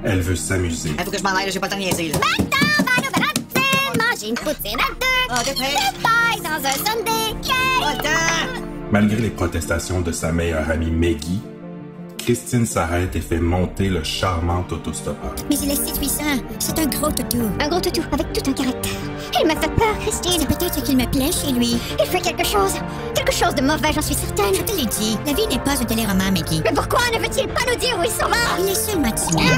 Elle veut s'amuser. Faut que je m'en aille, j'ai pas le temps de niaiser, là. Manger une poutine à deux. Ah, dépêche. Des pailles dans un sundae cake. Pas le temps. Malgré les protestations de sa meilleure amie Maggie, Christine s'arrête et fait monter le charmant autostoppeur. Mais il est séduisant. C'est un gros toutou. Un gros toutou avec tout un caractère. Il me fait peur, Christine. C'est peut-être qu'il me plaît chez lui. Il fait quelque chose de mauvais, j'en suis certaine. Je te l'ai dit, la vie n'est pas un téléroman, Maggie. Mais pourquoi ne veut-il pas nous dire où ils sont morts? Il est seulement timide.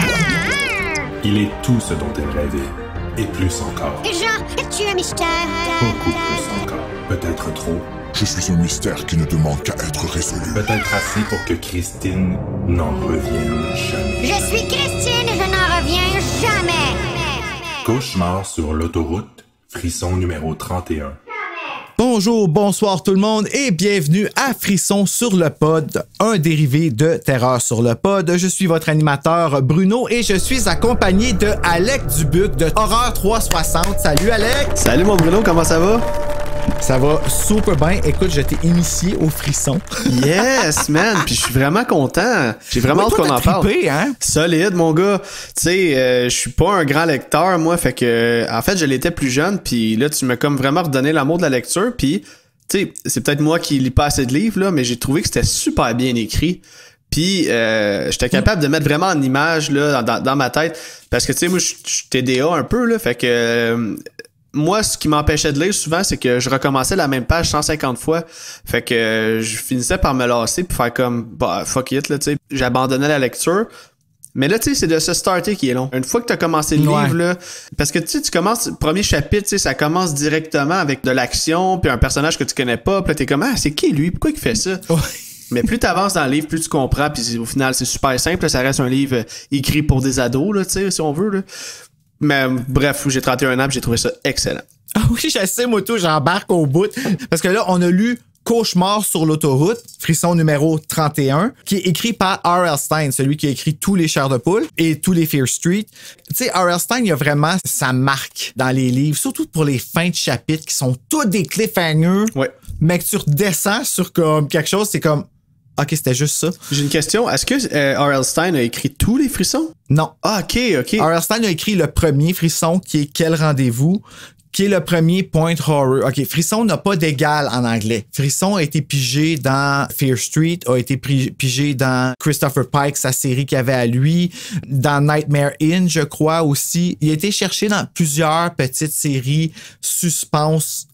Il est tout ce dont elle rêvait, et plus encore. Jean, es-tu un mystère? Beaucoup plus encore. Peut-être trop. Je suis un mystère qui ne demande qu'à être résolu. Peut-être assez pour que Christine n'en revienne jamais. Je suis Christine et je n'en reviens jamais. Cauchemar sur l'autoroute, frisson numéro 31. Bonjour, bonsoir tout le monde et bienvenue à Frisson sur le pod, un dérivé de Terreur sur le pod. Je suis votre animateur Bruno et je suis accompagné de Alec Dubuc de Horreur 360. Salut Alec! Salut mon Bruno, comment ça va? Ça va super bien. Écoute, je t'ai initié au frisson. Yes, man! Puis je suis vraiment content. J'ai vraiment hâte qu'on en parle. Trippé, hein? Solide, mon gars. Tu sais, je suis pas un grand lecteur, moi. Fait que, en fait, je l'étais plus jeune. Puis là, tu m'as comme vraiment redonné l'amour de la lecture. Puis, tu sais, c'est peut-être moi qui lis pas assez de livres, là, mais j'ai trouvé que c'était super bien écrit. Puis, j'étais capable de mettre vraiment en image, là, dans ma tête. Parce que, tu sais, moi, je suis TDA un peu, là. Fait que... moi, ce qui m'empêchait de lire souvent, c'est que je recommençais la même page 150 fois. Fait que je finissais par me lasser puis faire comme, bah, fuck it, là, tu sais. J'abandonnais la lecture. Mais là, tu sais, c'est de se starter qui est long. Une fois que t'as commencé le livre, là, parce que tu sais, tu commences, le premier chapitre, tu sais, ça commence directement avec de l'action puis un personnage que tu connais pas. Puis là, t'es comme, ah, c'est qui lui? Pourquoi il fait ça? Ouais. Mais plus t'avances dans le livre, plus tu comprends. Puis au final, c'est super simple. Là, ça reste un livre écrit pour des ados, là, tu sais, si on veut, là. Mais bref, j'ai 31 ans, j'ai trouvé ça excellent. Ah oui, je sais, moi tout, j'embarque au bout. Parce que là, on a lu Cauchemar sur l'autoroute, frisson numéro 31, qui est écrit par R.L. Stine, celui qui a écrit tous les Chairs de poule et tous les Fear Street. Tu sais, R.L. Stine, il a vraiment sa marque dans les livres, surtout pour les fins de chapitres qui sont tous des cliffhangers. Ouais. Mais que tu redescends sur comme quelque chose, c'est comme... OK, c'était juste ça. J'ai une question. Est-ce que R.L. Stine a écrit tous les frissons? Non. Ah, OK. R.L. Stine a écrit le premier frisson, qui est Quel rendez-vous, qui est le premier Point Horror. OK, frisson n'a pas d'égal en anglais. Frisson a été pigé dans Fear Street, a été pigé dans Christopher Pike, sa série qu'il avait à lui, dans Nightmare Inn, je crois aussi. Il a été cherché dans plusieurs petites séries suspense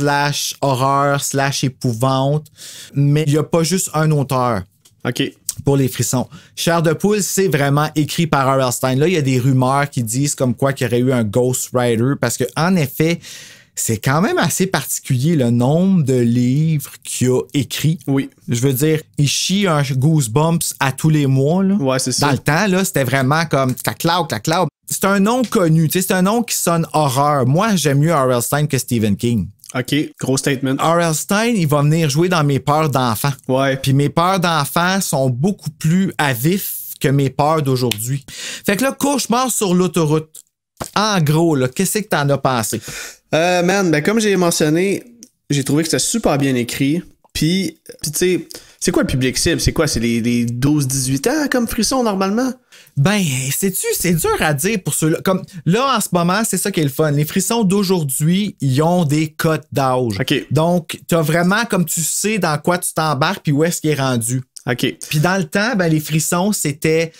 / horreur / épouvante, mais il n'y a pas juste un auteur. OK. Pour les frissons. Chair de poule, c'est vraiment écrit par R.L. Stine. Là, il y a des rumeurs qui disent comme quoi qu'il y aurait eu un ghostwriter parce que, en effet, c'est quand même assez particulier le nombre de livres qu'il a écrit. Oui. Je veux dire, il chie un Goosebumps à tous les mois, là. Ouais, c'est ça. Dans le temps, là, c'était vraiment comme clac-clac. C'est un nom connu, tu sais, c'est un nom qui sonne horreur. Moi, j'aime mieux R.L. Stine que Stephen King. OK, gros statement. R.L. Stine, il va venir jouer dans mes peurs d'enfants. Ouais. Puis mes peurs d'enfants sont beaucoup plus à vif que mes peurs d'aujourd'hui. Fait que là, Cauchemar sur l'autoroute. En gros, là, qu'est-ce que t'en as pensé? Man, ben comme j'ai mentionné, j'ai trouvé que c'était super bien écrit. Puis tu sais, c'est quoi le public cible? C'est quoi? C'est les 12-18 ans comme frisson normalement? Ben, sais-tu, c'est dur à dire pour ceux-là. Comme là, en ce moment, c'est ça qui est le fun. Les frissons d'aujourd'hui, ils ont des cotes d'âge. OK. Donc, t'as vraiment, comme tu sais, dans quoi tu t'embarques puis où est-ce qu'il est rendu. OK. Puis dans le temps, ben, les frissons, c'était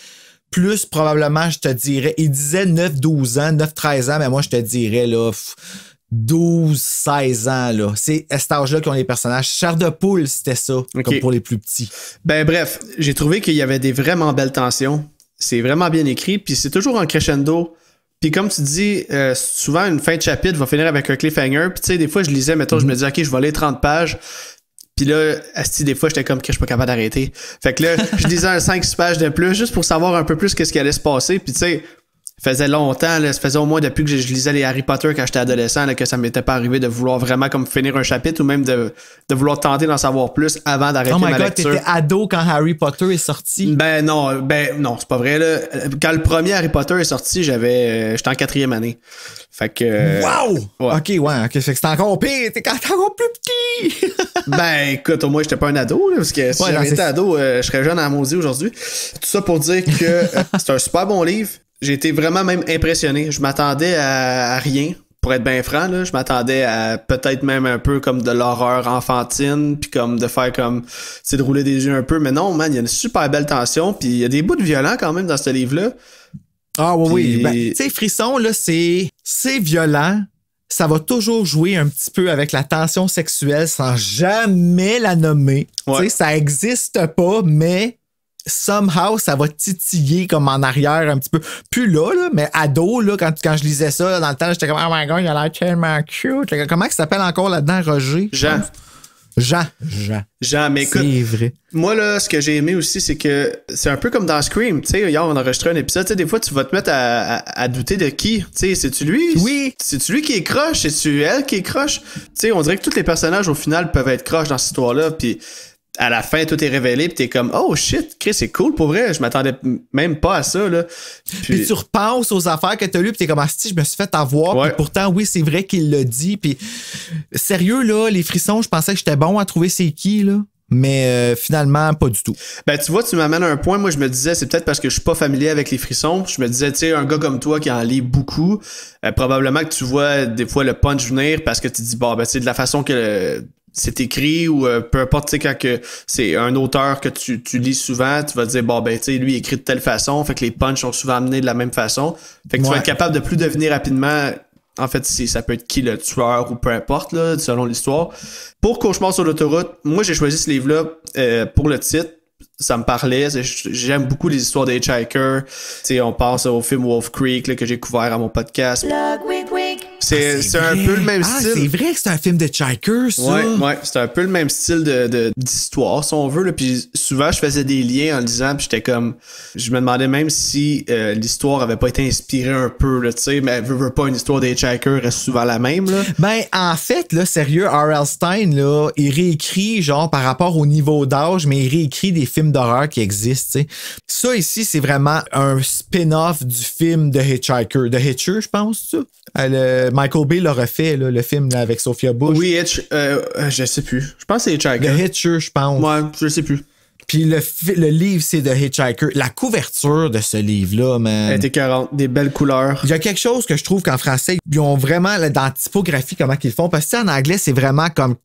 plus probablement, je te dirais, ils disaient 9-12 ans, 9-13 ans, mais moi, je te dirais, là, 12-16 ans, là. C'est à cet âge-là qu'ils ont les personnages. Chair de poule, c'était ça, comme pour les plus petits. Ben bref, j'ai trouvé qu'il y avait des vraiment belles tensions. C'est vraiment bien écrit, puis c'est toujours en crescendo. Puis comme tu dis, souvent une fin de chapitre va finir avec un cliffhanger. Puis tu sais, des fois je lisais, mettons, je me disais, OK, je vais lire 30 pages. Puis là, des fois, j'étais comme que je suis pas capable d'arrêter. Fait que là, je lisais un 5-6 pages de plus, juste pour savoir un peu plus qu'est-ce qui allait se passer. Puis tu sais, ça faisait longtemps, là, ça faisait au moins depuis que je lisais les Harry Potter quand j'étais adolescent, là, que ça m'était pas arrivé de vouloir vraiment comme finir un chapitre ou même de vouloir tenter d'en savoir plus avant d'arrêter ma lecture. T'étais ado quand Harry Potter est sorti? Ben non, c'est pas vrai, là. Quand le premier Harry Potter est sorti, j'étais en 4e année. Fait que... Wow! Ouais. OK, fait que c'est encore pire. T'es encore plus petit. Ben, écoute, au moins, j'étais pas un ado, là, parce que si j'avais été ado, je serais jeune à maudit aujourd'hui. Tout ça pour dire que c'est un super bon livre. J'ai été vraiment même impressionné. Je m'attendais à rien. Pour être bien franc, là, je m'attendais à peut-être même un peu comme de l'horreur enfantine, puis comme de faire comme, de rouler des yeux un peu. Mais non, man, il y a une super belle tension, puis il y a des bouts de violents quand même dans ce livre-là. Ah oui, Puis... oui. Ben, tu sais, Frisson, là, c'est violent. Ça va toujours jouer un petit peu avec la tension sexuelle sans jamais la nommer. Ouais. Tu sais, ça existe pas, mais somehow, ça va titiller comme en arrière un petit peu. Plus là, mais ado, là, quand je lisais ça, là, dans le temps, j'étais comme, oh my god, il a l'air tellement cute. Comment il s'appelle encore là-dedans, Roger? Jean, mais écoute, c'est vrai. Moi, là, ce que j'ai aimé aussi, c'est que c'est un peu comme dans Scream. Tu sais, hier, on a enregistré un épisode. Tu sais, des fois, tu vas te mettre à douter de qui. Tu sais, c'est-tu lui? Oui. C'est-tu lui qui est croche? C'est-tu elle qui est croche? Tu sais, on dirait que tous les personnages, au final, peuvent être croches dans cette histoire-là. Puis à la fin, tout est révélé. Puis t'es comme, oh shit, Chris, c'est cool pour vrai. Je m'attendais même pas à ça, là. Puis tu repenses aux affaires que t'as lues, puis t'es comme, ah, si, je me suis fait avoir. Ouais. Puis pourtant, oui, c'est vrai qu'il l'a dit. Puis sérieux, là, les frissons, je pensais que j'étais bon à trouver c'est qui, là. Mais finalement, pas du tout. Ben, tu vois, tu m'amènes à un point. Moi, je me disais, c'est peut-être parce que je suis pas familier avec les frissons. Je me disais, tu sais, un gars comme toi qui en lit beaucoup, probablement que tu vois des fois le punch venir parce que tu dis, bon, ben, tu sais, de la façon que c'est écrit ou peu importe, tu sais, quand que c'est un auteur que tu lis souvent, tu vas te dire, bon, ben, tu sais, lui, il écrit de telle façon, fait que les punchs sont souvent amenés de la même façon. Fait que tu vas être capable de plus deviner rapidement. En fait, ça peut être qui le tueur ou peu importe, là, selon l'histoire. Pour Cauchemar sur l'autoroute, moi, j'ai choisi ce livre-là pour le titre. Ça me parlait. J'aime beaucoup les histoires des hitchhikers. Tu sais, on pense au film Wolf Creek là, que j'ai couvert à mon podcast. C'est un peu le même style. C'est vrai que c'est un film de hitchhiker, ça. Ouais, c'est un peu le même style d'histoire, si on veut. Là. Puis souvent, je faisais des liens en le disant, puis j'étais comme... Je me demandais même si l'histoire avait pas été inspirée un peu, tu sais, mais veut pas une histoire des hitchhikers reste souvent la même, là. Ben, en fait, là, sérieux, R.L. Stein, là, il réécrit, genre, par rapport au niveau d'âge, mais il réécrit des films d'horreur qui existent, tu sais. Ça, ici, c'est vraiment un spin-off du film de Hitchhiker. De Hitcher, je pense, ça. Michael Bay l'a refait, là, le film là, avec Sophia Bush. Oui, je sais plus. Je pense que c'est Hitchhiker. The Hitcher, je pense. Ouais, je sais plus. Puis le livre, c'est The Hitchhiker. La couverture de ce livre-là, man. Elle était 40, des belles couleurs. Il y a quelque chose que je trouve qu'en français, ils ont vraiment, là, dans la typographie, comment qu'ils font. Parce que en anglais, c'est vraiment comme...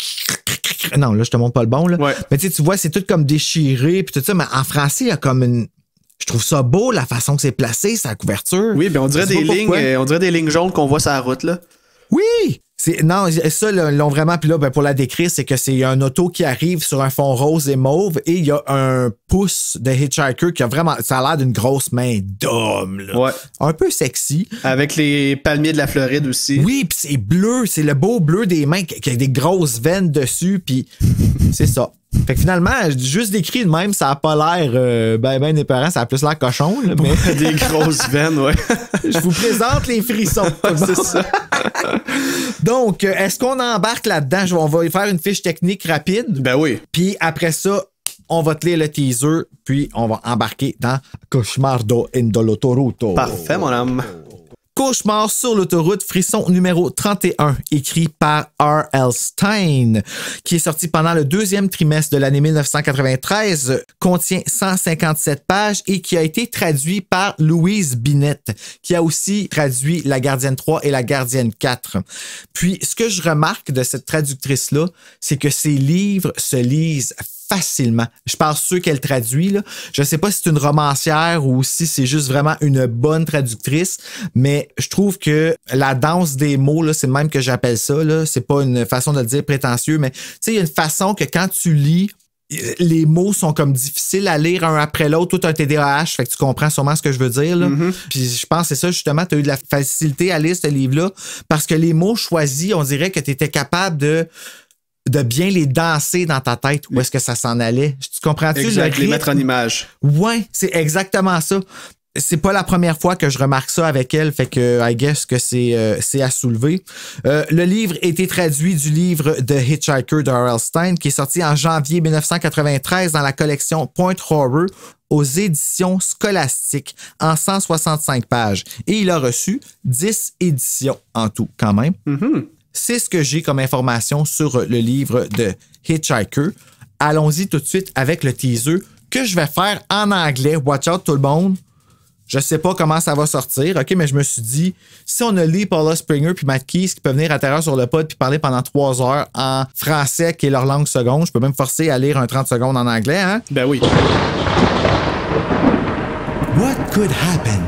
Non, là, je te montre pas le bon, là. Ouais. Mais tu vois, c'est tout comme déchiré, puis tout ça. Mais en français, il y a comme une... Je trouve ça beau, la façon que c'est placé, sa couverture. Oui, ben on dirait des lignes jaunes qu'on voit sur la route, là. Oui! Non, ça, l'ont vraiment. Puis là, ben, pour la décrire, c'est que c'est un auto qui arrive sur un fond rose et mauve et il y a un pouce de Hitchhiker qui a vraiment. Ça a l'air d'une grosse main d'homme, là. Ouais. Un peu sexy. Avec les palmiers de la Floride aussi. Oui, puis c'est bleu. C'est le beau bleu des mains qui a des grosses veines dessus. Puis c'est ça. Fait que finalement, juste décrit de même, ça a pas l'air ben épeurant, ça a plus l'air cochon. Là, mais... Des grosses veines, ouais. Je vous présente les frissons. C'est ça. Donc, est-ce qu'on embarque là-dedans? On va faire une fiche technique rapide. Ben oui. Puis après ça, on va te lire le teaser, puis on va embarquer dans Cauchmardo in l'autoroute. Parfait, mon homme. Cauchemar sur l'autoroute, frisson numéro 31, écrit par R.L. Stein, qui est sorti pendant le deuxième trimestre de l'année 1993, contient 157 pages et qui a été traduit par Louise Binet, qui a aussi traduit La Gardienne 3 et La Gardienne 4. Puis, ce que je remarque de cette traductrice-là, c'est que ses livres se lisent facilement. Je pense ceux qu'elle traduit, là. Je sais pas si c'est une romancière ou si c'est juste vraiment une bonne traductrice, mais je trouve que la danse des mots, là, c'est le même que j'appelle ça, là. C'est pas une façon de le dire prétentieux, mais tu sais, il y a une façon que quand tu lis, les mots sont comme difficiles à lire un après l'autre, tout un TDAH, fait que tu comprends sûrement ce que je veux dire, là. Mm-hmm. Puis je pense que c'est ça, justement, tu as eu de la facilité à lire ce livre-là, parce que les mots choisis, on dirait que tu étais capable de bien les danser dans ta tête. Où est-ce que ça s'en allait? Tu comprends-tu? Exact, les mettre en image. Ouais, c'est exactement ça. C'est pas la première fois que je remarque ça avec elle, fait que I guess que c'est à soulever. Le livre a été traduit du livre The Hitchhiker de R.L. Stein, qui est sorti en janvier 1993 dans la collection Point Horror aux éditions Scolastiques en 165 pages. Et il a reçu 10 éditions en tout, quand même. Mm-hmm. C'est ce que j'ai comme information sur le livre de Hitchhiker. Allons-y tout de suite avec le teaser que je vais faire en anglais. Watch out tout le monde. Je sais pas comment ça va sortir, OK, mais je me suis dit, si on a Lee, Paula Springer puis Matt Keys qui peuvent venir à Terreur sur le pod puis parler pendant 3 heures en français, qui est leur langue seconde, je peux même forcer à lire un 30 secondes en anglais, hein? Ben oui. What could happen?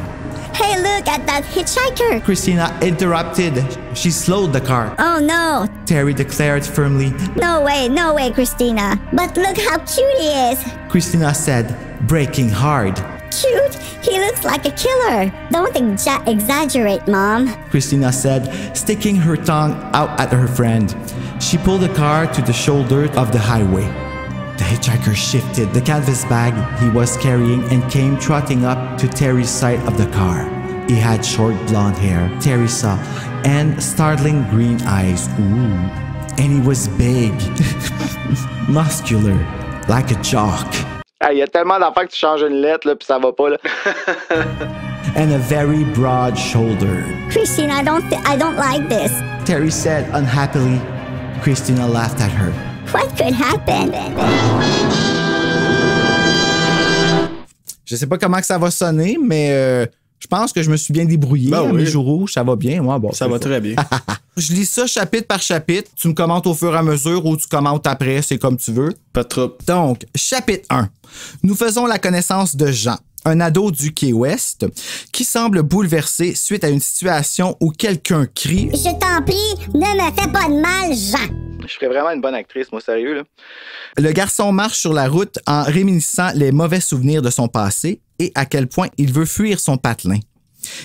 Hey, look at that hitchhiker. Christina interrupted. She slowed the car. Oh, no. Terry declared firmly. No way, Christina. But look how cute he is. Christina said, braking hard. Cute? He looks like a killer. Don't exaggerate, Mom. Christina said, sticking her tongue out at her friend. She pulled the car to the shoulder of the highway. The hitchhiker shifted the canvas bag he was carrying and came trotting up to Terry's side of the car. He had short blonde hair, Terry saw, and startling green eyes. Ooh. And he was big, muscular, like a jock. Il y a tellement d'affaires que tu changes une lettre, là, puis ça va pas, là. And a very broad shoulder. Christina, I don't like this. Terry said unhappily. Christina laughed at her. What could happen? Je sais pas comment que ça va sonner, mais je pense que je me suis bien débrouillé. Ben oui. Mes jours rouges, ça va bien. Moi, bon, Ça va très bien. Je lis ça chapitre par chapitre. Tu me commentes au fur et à mesure ou tu commentes après, c'est comme tu veux. Pas trop. Donc, chapitre 1. Nous faisons la connaissance de Jean, un ado du Key West, qui semble bouleversé suite à une situation où quelqu'un crie « Je t'en prie, ne me fais pas de mal, Jean. » Je ferais vraiment une bonne actrice, moi, sérieux, là. Le garçon marche sur la route en réminiscant les mauvais souvenirs de son passé et à quel point il veut fuir son patelin.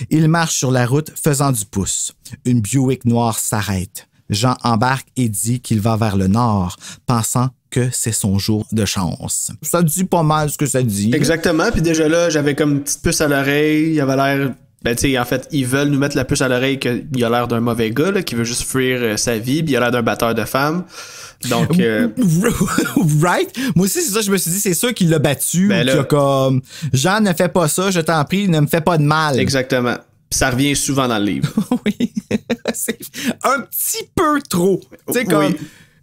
Il marche sur la route faisant du pouce. Une Buick noire s'arrête. Jean embarque et dit qu'il va vers le nord, pensant que c'est son jour de chance. Ça dit pas mal ce que ça dit. Exactement. Puis déjà là, j'avais comme une petite puce à l'oreille. Il avait l'air... Ben, tu sais, en fait, ils veulent nous mettre la puce à l'oreille qu'il a l'air d'un mauvais gars, là, qui veut juste fuir sa vie, puis il a l'air d'un batteur de femmes. Donc... Right? Moi aussi, c'est ça, je me suis dit, c'est sûr qu'il l'a battu, Ben ou là... qu'il a comme, Jean, ne fais pas ça, je t'en prie, ne me fais pas de mal. Exactement. Puis ça revient souvent dans le livre. Oui. C'est un petit peu trop. Tu sais, comme,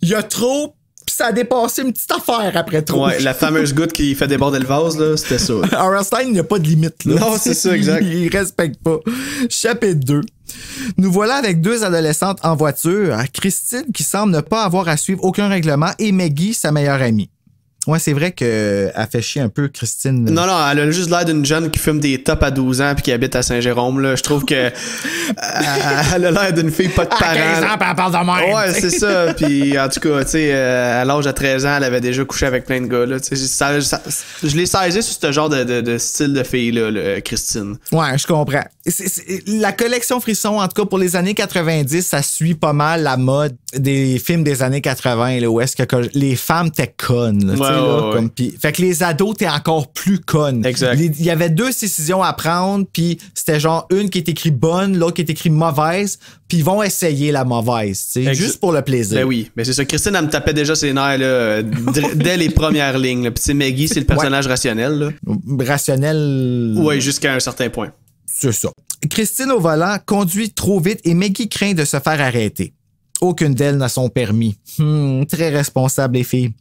il y a trop, puis ça a dépassé une petite affaire après trop. Ouais, la fameuse goutte qui fait déborder le vase, là, c'était ça. Arlstein, il n'y a pas de limite, là. Non, c'est ça, exact. Il respecte pas. Chapitre 2. Nous voilà avec 2 adolescentes en voiture. Christine, qui semble ne pas avoir à suivre aucun règlement, et Maggie, sa meilleure amie. Ouais, c'est vrai qu'elle fait chier un peu, Christine. Non, elle a juste l'air d'une jeune qui fume des tops à 12 ans puis qui habite à Saint-Jérôme, là. Je trouve que elle a l'air d'une fille pas de parents. À 15 ans, puis elle parle de même. Ouais, c'est ça. Puis en tout cas, tu sais, à l'âge de 13 ans, elle avait déjà couché avec plein de gars, là. Tu sais, je l'ai saisi sur ce genre de style de fille-là, Christine. Ouais, je comprends. La collection Frisson, en tout cas pour les années 90, ça suit pas mal la mode des films des années 80, là, où est-ce que les femmes étaient connes, là, ouais. Comme, fait que les ados, t'es encore plus connes. Exact. Il y avait 2 décisions à prendre, puis c'était genre une qui est écrite bonne, l'autre qui est écrite mauvaise, puis ils vont essayer la mauvaise, juste pour le plaisir. Ben oui, mais c'est ça. Christine, elle me tapait déjà ses nerfs là, dès les premières lignes. Puis c'est Maggie, c'est le personnage rationnel. Là. Rationnel. Oui, jusqu'à un certain point. C'est ça. Christine au volant conduit trop vite et Maggie craint de se faire arrêter. Aucune d'elles n'a son permis. Très responsable, les filles.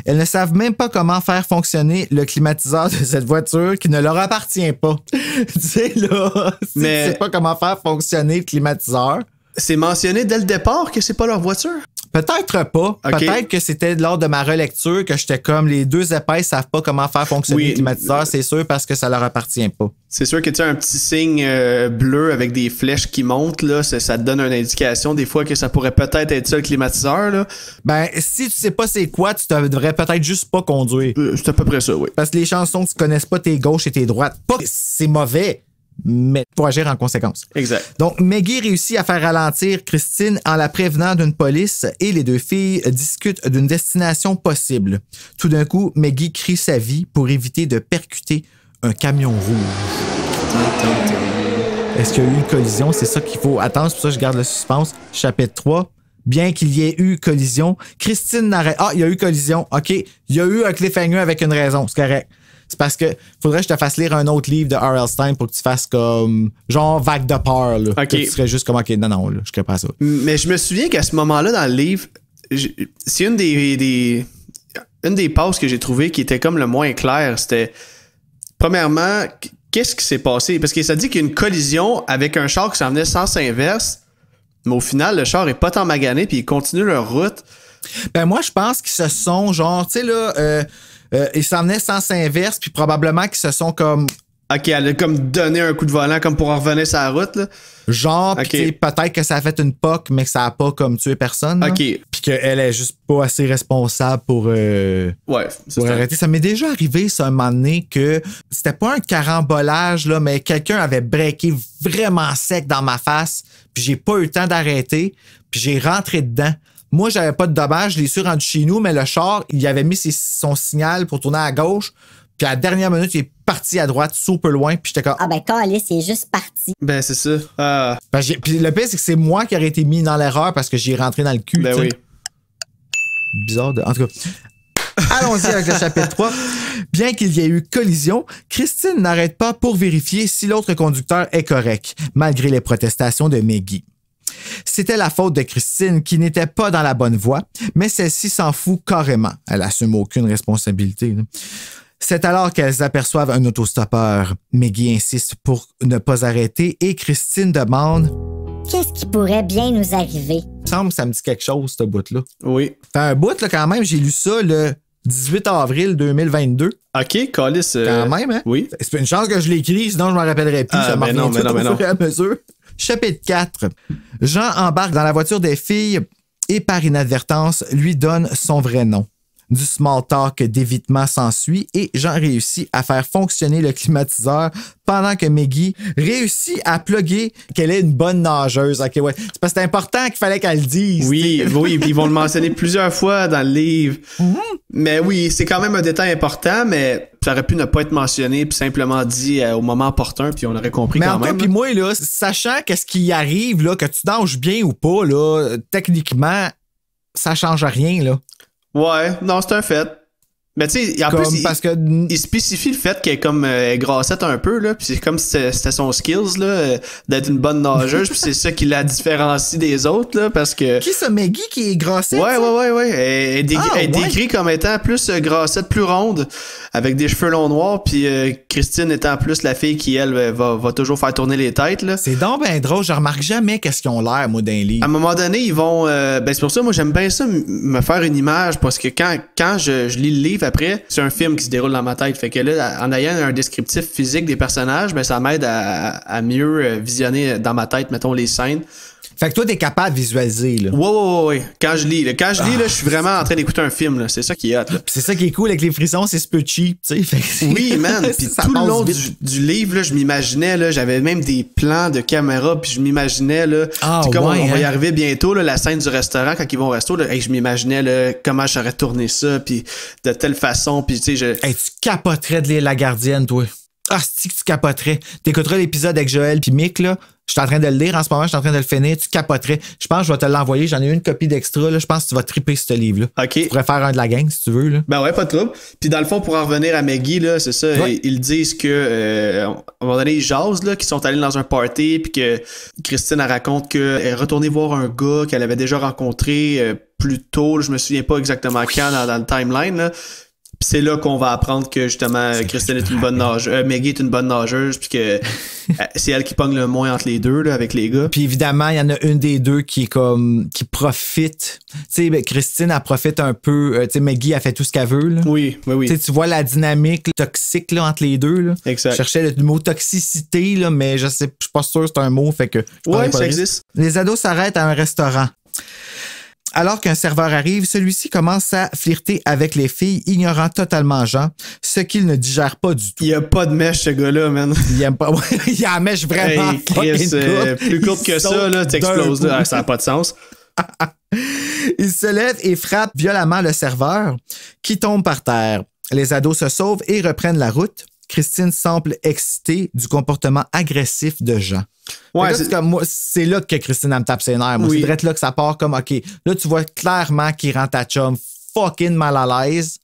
Elles ne savent même pas comment faire fonctionner le climatiseur de cette voiture qui ne leur appartient pas. Tu sais, là, si tu sais pas comment faire fonctionner le climatiseur. C'est mentionné dès le départ que c'est pas leur voiture? Peut-être pas. Okay. Peut-être que c'était lors de ma relecture que j'étais comme les 2 épaisses savent pas comment faire fonctionner le climatiseur, c'est sûr, parce que ça leur appartient pas. C'est sûr que tu as un petit signe bleu avec des flèches qui montent, là, ça te donne une indication des fois que ça pourrait peut-être être ça le climatiseur. Là. Ben, si tu sais pas c'est quoi, tu devrais peut-être juste pas conduire. C'est à peu près ça, oui. Parce que les chansons, tu connaisses pas tes gauches et tes droites. Pas que c'est mauvais, mais faut agir en conséquence. Exact. Donc, Maggie réussit à faire ralentir Christine en la prévenant d'une police et les 2 filles discutent d'une destination possible. Tout d'un coup, Maggie crie sa vie pour éviter de percuter un camion rouge. Est-ce qu'il y a eu une collision? C'est ça qu'il faut attendre. C'est pour ça que je garde le suspense. Chapitre 3. Bien qu'il y ait eu collision, Christine n'arrête... Ah, il y a eu collision. OK. Il y a eu un cliffhanger avec une raison. C'est correct. C'est parce que faudrait que je te fasse lire un autre livre de R.L. Stine pour que tu fasses comme genre vague de peur. Là. OK. Tu serais juste comme OK, non, là, je ne pas ça. Mais je me souviens qu'à ce moment-là, dans le livre, c'est une des passes que j'ai trouvées qui était comme le moins claire. C'était, premièrement, qu'est-ce qui s'est passé? Parce que ça dit qu'il y a une collision avec un char qui s'en venait sens inverse, mais au final, le char est pas tant magané puis ils continuent leur route. Ben moi, je pense qu'ils se sont genre, tu sais là, ils s'en venaient sens inverse puis probablement qu'ils se sont comme... OK, elle a comme donné un coup de volant comme pour en revenir sur la route, là. Genre, OK. pis peut-être que ça a fait une POC, mais que ça a pas comme tué personne. Là. OK. Puis qu'elle est juste pas assez responsable pour arrêter. Ça m'est déjà arrivé, ça, un moment donné, que c'était pas un carambolage, là, mais quelqu'un avait breaké vraiment sec dans ma face, puis j'ai pas eu le temps d'arrêter, puis j'ai rentré dedans. Moi, j'avais pas de dommages, je l'ai su rendu chez nous, mais le char, il avait mis son signal pour tourner à gauche, puis à la dernière minute, il est parti à droite, super loin, puis j'étais comme... Ah ben, Calice, il est juste parti. Ben, c'est ça. Puis le pire, c'est que c'est moi qui aurais été mis dans l'erreur parce que j'ai rentré dans le cul. Ben t'sais. oui. Bizarre de... En tout cas, allons-y avec le chapitre 3. Bien qu'il y ait eu collision, Christine n'arrête pas pour vérifier si l'autre conducteur est correct, malgré les protestations de Maggie. C'était la faute de Christine qui n'était pas dans la bonne voie, mais celle-ci s'en fout carrément. Elle assume aucune responsabilité. Là. C'est alors qu'elles aperçoivent un autostoppeur. Maggie insiste pour ne pas arrêter et Christine demande « Qu'est-ce qui pourrait bien nous arriver? » Il me semble que ça me dit quelque chose, ce bout-là. Oui. Fait un bout, là, quand même, j'ai lu ça le 18 avril 2022. OK, Callis. Quand même, hein? Oui. C'est une chance que je l'écris, sinon je m'en rappellerais plus. Ça mais non. au fur et à mesure. Chapitre 4. Jean embarque dans la voiture des filles et par inadvertance lui donne son vrai nom. Du small talk d'évitement s'ensuit et Jean réussit à faire fonctionner le climatiseur pendant que Maggie réussit à plugger qu'elle est une bonne nageuse. OK, ouais. C'est parce que c'est important qu'il fallait qu'elle le dise. Oui, ils vont le mentionner plusieurs fois dans le livre. Mais oui, c'est quand même un détail important, mais ça aurait pu ne pas être mentionné puis simplement dit au moment opportun puis on aurait compris mais quand encore, même. Puis moi, là, sachant qu'est-ce qui arrive, là, que tu nages bien ou pas, là, techniquement, ça change rien, là. Ouais, non, c'est un fait. Mais tu sais, en comme plus, parce que... il spécifie le fait qu'elle est comme grassette un peu, là, puis c'est comme si c'était son skills, là, d'être une bonne nageuse, puis c'est ça qui la différencie des autres, là, parce que... Qui ça, Maggie qui est grassette? Ouais. Elle est ouais. décrite comme étant plus grassette, plus ronde, avec des cheveux longs noirs, puis Christine étant plus la fille qui, elle, va toujours faire tourner les têtes, là. C'est donc ben drôle, je remarque jamais qu'est-ce qu'ils ont l'air, moi, d'un livre. À un moment donné, ils vont... c'est pour ça, moi, j'aime bien ça, me faire une image, parce que quand je lis le livre après, c'est un film qui se déroule dans ma tête. Fait que là, en ayant un descriptif physique des personnages, ben ça m'aide à mieux visionner dans ma tête, mettons, les scènes. Fait que toi, t'es capable de visualiser, là. Ouais. Quand je lis, là, je suis vraiment en train d'écouter un film, là. C'est ça qui est hot, là. C'est ça qui est cool avec les frissons, c'est peu cheap, tu sais. Oui, man. Puis tout le long du livre, là, je m'imaginais, là, j'avais même des plans de caméra, puis je m'imaginais, là, comme on va y arriver bientôt, là, la scène du restaurant, quand ils vont au resto, là, je m'imaginais, là, comment j'aurais tourné ça, puis de telle façon, puis tu sais, tu capoterais de lire La Gardienne, toi. Ah, c'est que tu capoterais. T'écouteras l'épisode avec Joël puis Mick, là. Je suis en train de le lire en ce moment, je suis en train de le finir. Tu capoterais. Je pense que je vais te l'envoyer. J'en ai une copie d'extra, là. Je pense que tu vas triper ce livre-là. OK. Tu pourrais faire un de la gang, si tu veux, là. Ben ouais, pas de trouble. Puis dans le fond, pour en revenir à Maggie, là, c'est ça, ils disent que, à un moment donné, ils jasent, là, qu'ils sont allés dans un party, puis que Christine, elle raconte qu'elle est retournée voir un gars qu'elle avait déjà rencontré plus tôt, là, je me souviens pas exactement quand dans le timeline, là. Puis c'est là qu'on va apprendre que justement Christine est une bonne nageuse, Maggie est une bonne nageuse, puis que c'est elle qui pogne le moins entre les deux là, avec les gars. Puis évidemment, il y en a une des deux qui profite. Tu sais, Christine, elle profite un peu. Tu sais, Maggie, elle fait tout ce qu'elle veut. Là. Oui. Tu vois la dynamique toxique là, entre les deux. Là. Exact. Je cherchais le mot toxicité, là, mais je suis pas sûr que c'est un mot. Fait que ouais, ça existe. Les ados s'arrêtent à un restaurant. Alors qu'un serveur arrive, celui-ci commence à flirter avec les filles, ignorant totalement Jean, ce qu'il ne digère pas du tout. Il y a pas de mèche, ce gars-là, man. Il aime pas. Il y a la mèche vraiment Chris, plus courte que ça, là, t'exploses là. Ça n'a pas de sens. Il se lève et frappe violemment le serveur, qui tombe par terre. Les ados se sauvent et reprennent la route. Christine semble excitée du comportement agressif de Jean. Ouais, c'est là que Christine elle me tape ses nerfs. Moi, c'est direct là que ça part comme OK. Là, tu vois clairement qu'il rend ta chum fucking mal à l'aise.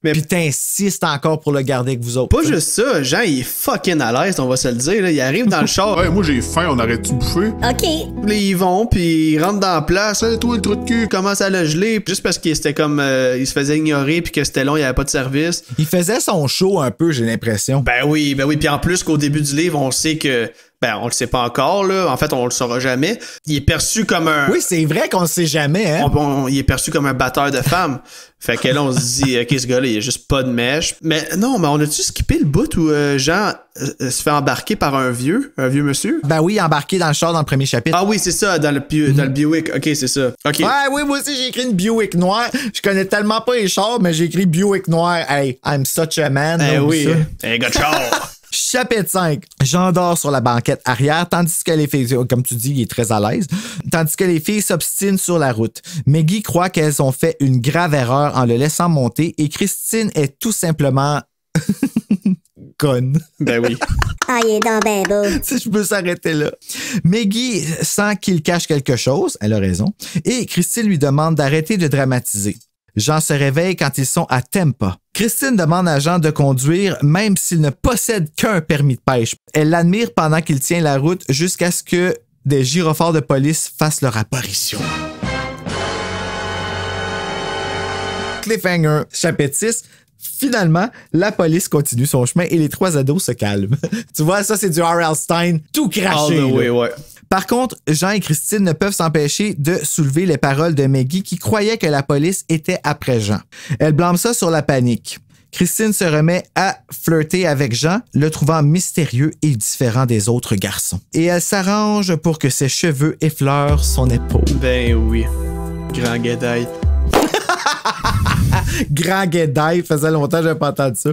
Mais puis t'insistes encore pour le garder avec vous autres. pas juste ça, Jean, il est fucking à l'aise, on va se le dire. Là. Il arrive dans le char, Ouais, moi j'ai faim, on arrête-tu de bouffer? Ok. là, ils vont, puis ils rentrent dans la place. Hey, toi, le trou de cul, commence à le geler. Juste parce qu'il était comme. Il se faisait ignorer, puis que c'était long, il n'y avait pas de service. Il faisait son show un peu, j'ai l'impression. Ben oui. Puis en plus qu'au début du livre, on sait que. Ben, on le sait pas encore, là. En fait, on le saura jamais. Il est perçu comme un. Oui, c'est vrai qu'on le sait jamais, hein? Il est perçu comme un batteur de femmes. Fait que là, on se dit, OK, ce gars-là, il a juste pas de mèche. Mais non, mais on a-tu skippé le bout où Jean se fait embarquer par un vieux monsieur? Ben oui, embarqué dans le char dans le premier chapitre. Ah oui, c'est ça, dans le Buick. OK, c'est ça. OK. Ouais, oui, moi aussi, j'ai écrit une Buick noire. Je connais tellement pas les chars, mais j'ai écrit Buick noire. Hey, I'm such a man. Eh là, oui, ça. un gars de char. Chapitre 5. Jean dort sur la banquette arrière, tandis que les filles, comme tu dis, il est très à l'aise, tandis que les filles s'obstinent sur la route. Maggie croit qu'elles ont fait une grave erreur en le laissant monter et Christine est tout simplement conne. Ben oui. Ah, il est donc ben beau. Si je peux s'arrêter là. Maggie sent qu'il cache quelque chose, elle a raison, et Christine lui demande d'arrêter de dramatiser. Jean se réveille quand ils sont à Tampa. Christine demande à Jean de conduire même s'il ne possède qu'un permis de pêche. Elle l'admire pendant qu'il tient la route jusqu'à ce que des gyrophares de police fassent leur apparition. Cliffhanger, chapitre 6. Finalement, la police continue son chemin et les trois ados se calment. Tu vois, ça, c'est du R.L. Stein tout craché. All the way, ouais. Par contre, Jean et Christine ne peuvent s'empêcher de soulever les paroles de Maggie qui croyait que la police était après Jean. Elle blâme ça sur la panique. Christine se remet à flirter avec Jean, le trouvant mystérieux et différent des autres garçons. Et elle s'arrange pour que ses cheveux effleurent son épaule. Ben oui. Grand guédaille. Grand guédaille, faisait longtemps que j'avais pas entendu ça.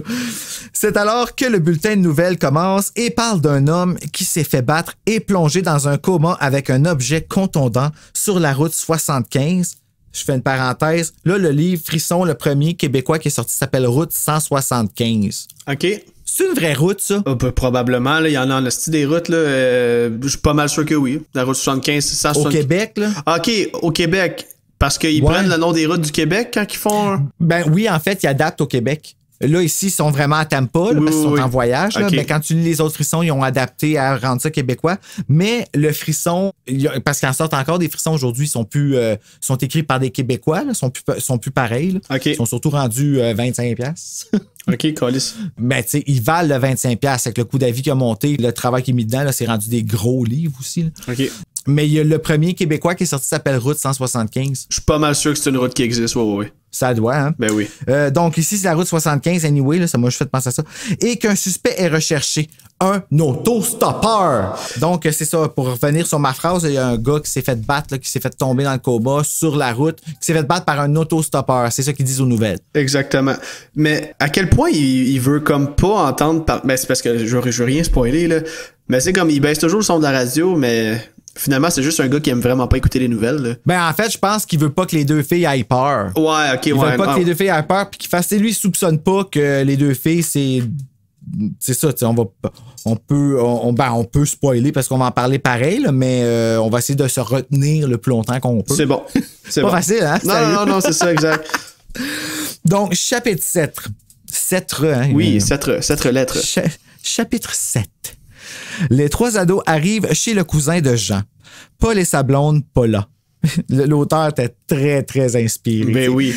C'est alors que le bulletin de nouvelles commence et parle d'un homme qui s'est fait battre et plongé dans un coma avec un objet contondant sur la route 75. Je fais une parenthèse. Là, le livre Frisson, le premier québécois qui est sorti, s'appelle Route 175. OK. C'est une vraie route, ça? Probablement, là, il y en a en esti des routes, là. Je suis pas mal sûr que oui. La route 75, 175. Au Québec, là? OK, au Québec. Parce qu'ils prennent le nom des routes du Québec quand ils font... Ben oui, en fait, ils adaptent au Québec. Là, ici, ils sont vraiment à Tampa, là, parce qu'ils sont en voyage. Là, okay. Mais quand tu lis les autres frissons, ils ont adapté à rendre ça québécois. Mais le frisson, parce qu'en sortent encore des frissons aujourd'hui, ils sont plus sont écrits par des Québécois, là, sont plus pareils. Là. Okay. Ils sont surtout rendus 25$. OK, colis. Mais tu sais, ils valent le 25$ avec le coût d'avis qui a monté. Le travail qui est mis dedans, là, c'est rendu des gros livres aussi. Là. OK. Mais il y a le premier Québécois qui est sorti, s'appelle Route 175. Je suis pas mal sûr que c'est une route qui existe, ouais. Ça doit, hein? Ben oui. Donc ici, c'est la route 75, anyway, là, ça m'a juste fait penser à ça. Et qu'un suspect est recherché. Un autostoppeur. Donc, c'est ça, pour revenir sur ma phrase, il y a un gars qui s'est fait battre, là, qui s'est fait tomber dans le coma sur la route, qui s'est fait battre par un autostoppeur. C'est ça qu'ils disent aux nouvelles. Exactement. Mais à quel point il veut comme pas entendre... Ben, c'est parce que je veux rien spoiler, là. Mais c'est comme, il baisse toujours le son de la radio, mais... Finalement, c'est juste un gars qui aime vraiment pas écouter les nouvelles. Là. Ben, en fait, je pense qu'il veut pas que les deux filles aient peur. Ouais, OK, il veut pas que les deux filles aient peur, puis qu'il fasse... Lui, il soupçonne pas que les deux filles, c'est ça, on peut spoiler parce qu'on va en parler pareil, là, mais on va essayer de se retenir le plus longtemps qu'on peut. C'est bon. C'est pas facile, hein? Non, c'est ça, exact. Donc, chapitre 7. 7 hein? Oui, 7 lettres. Chapitre 7. Les trois ados arrivent chez le cousin de Jean. Paul et sa blonde, Paula. L'auteur était très, très inspiré. Ben oui.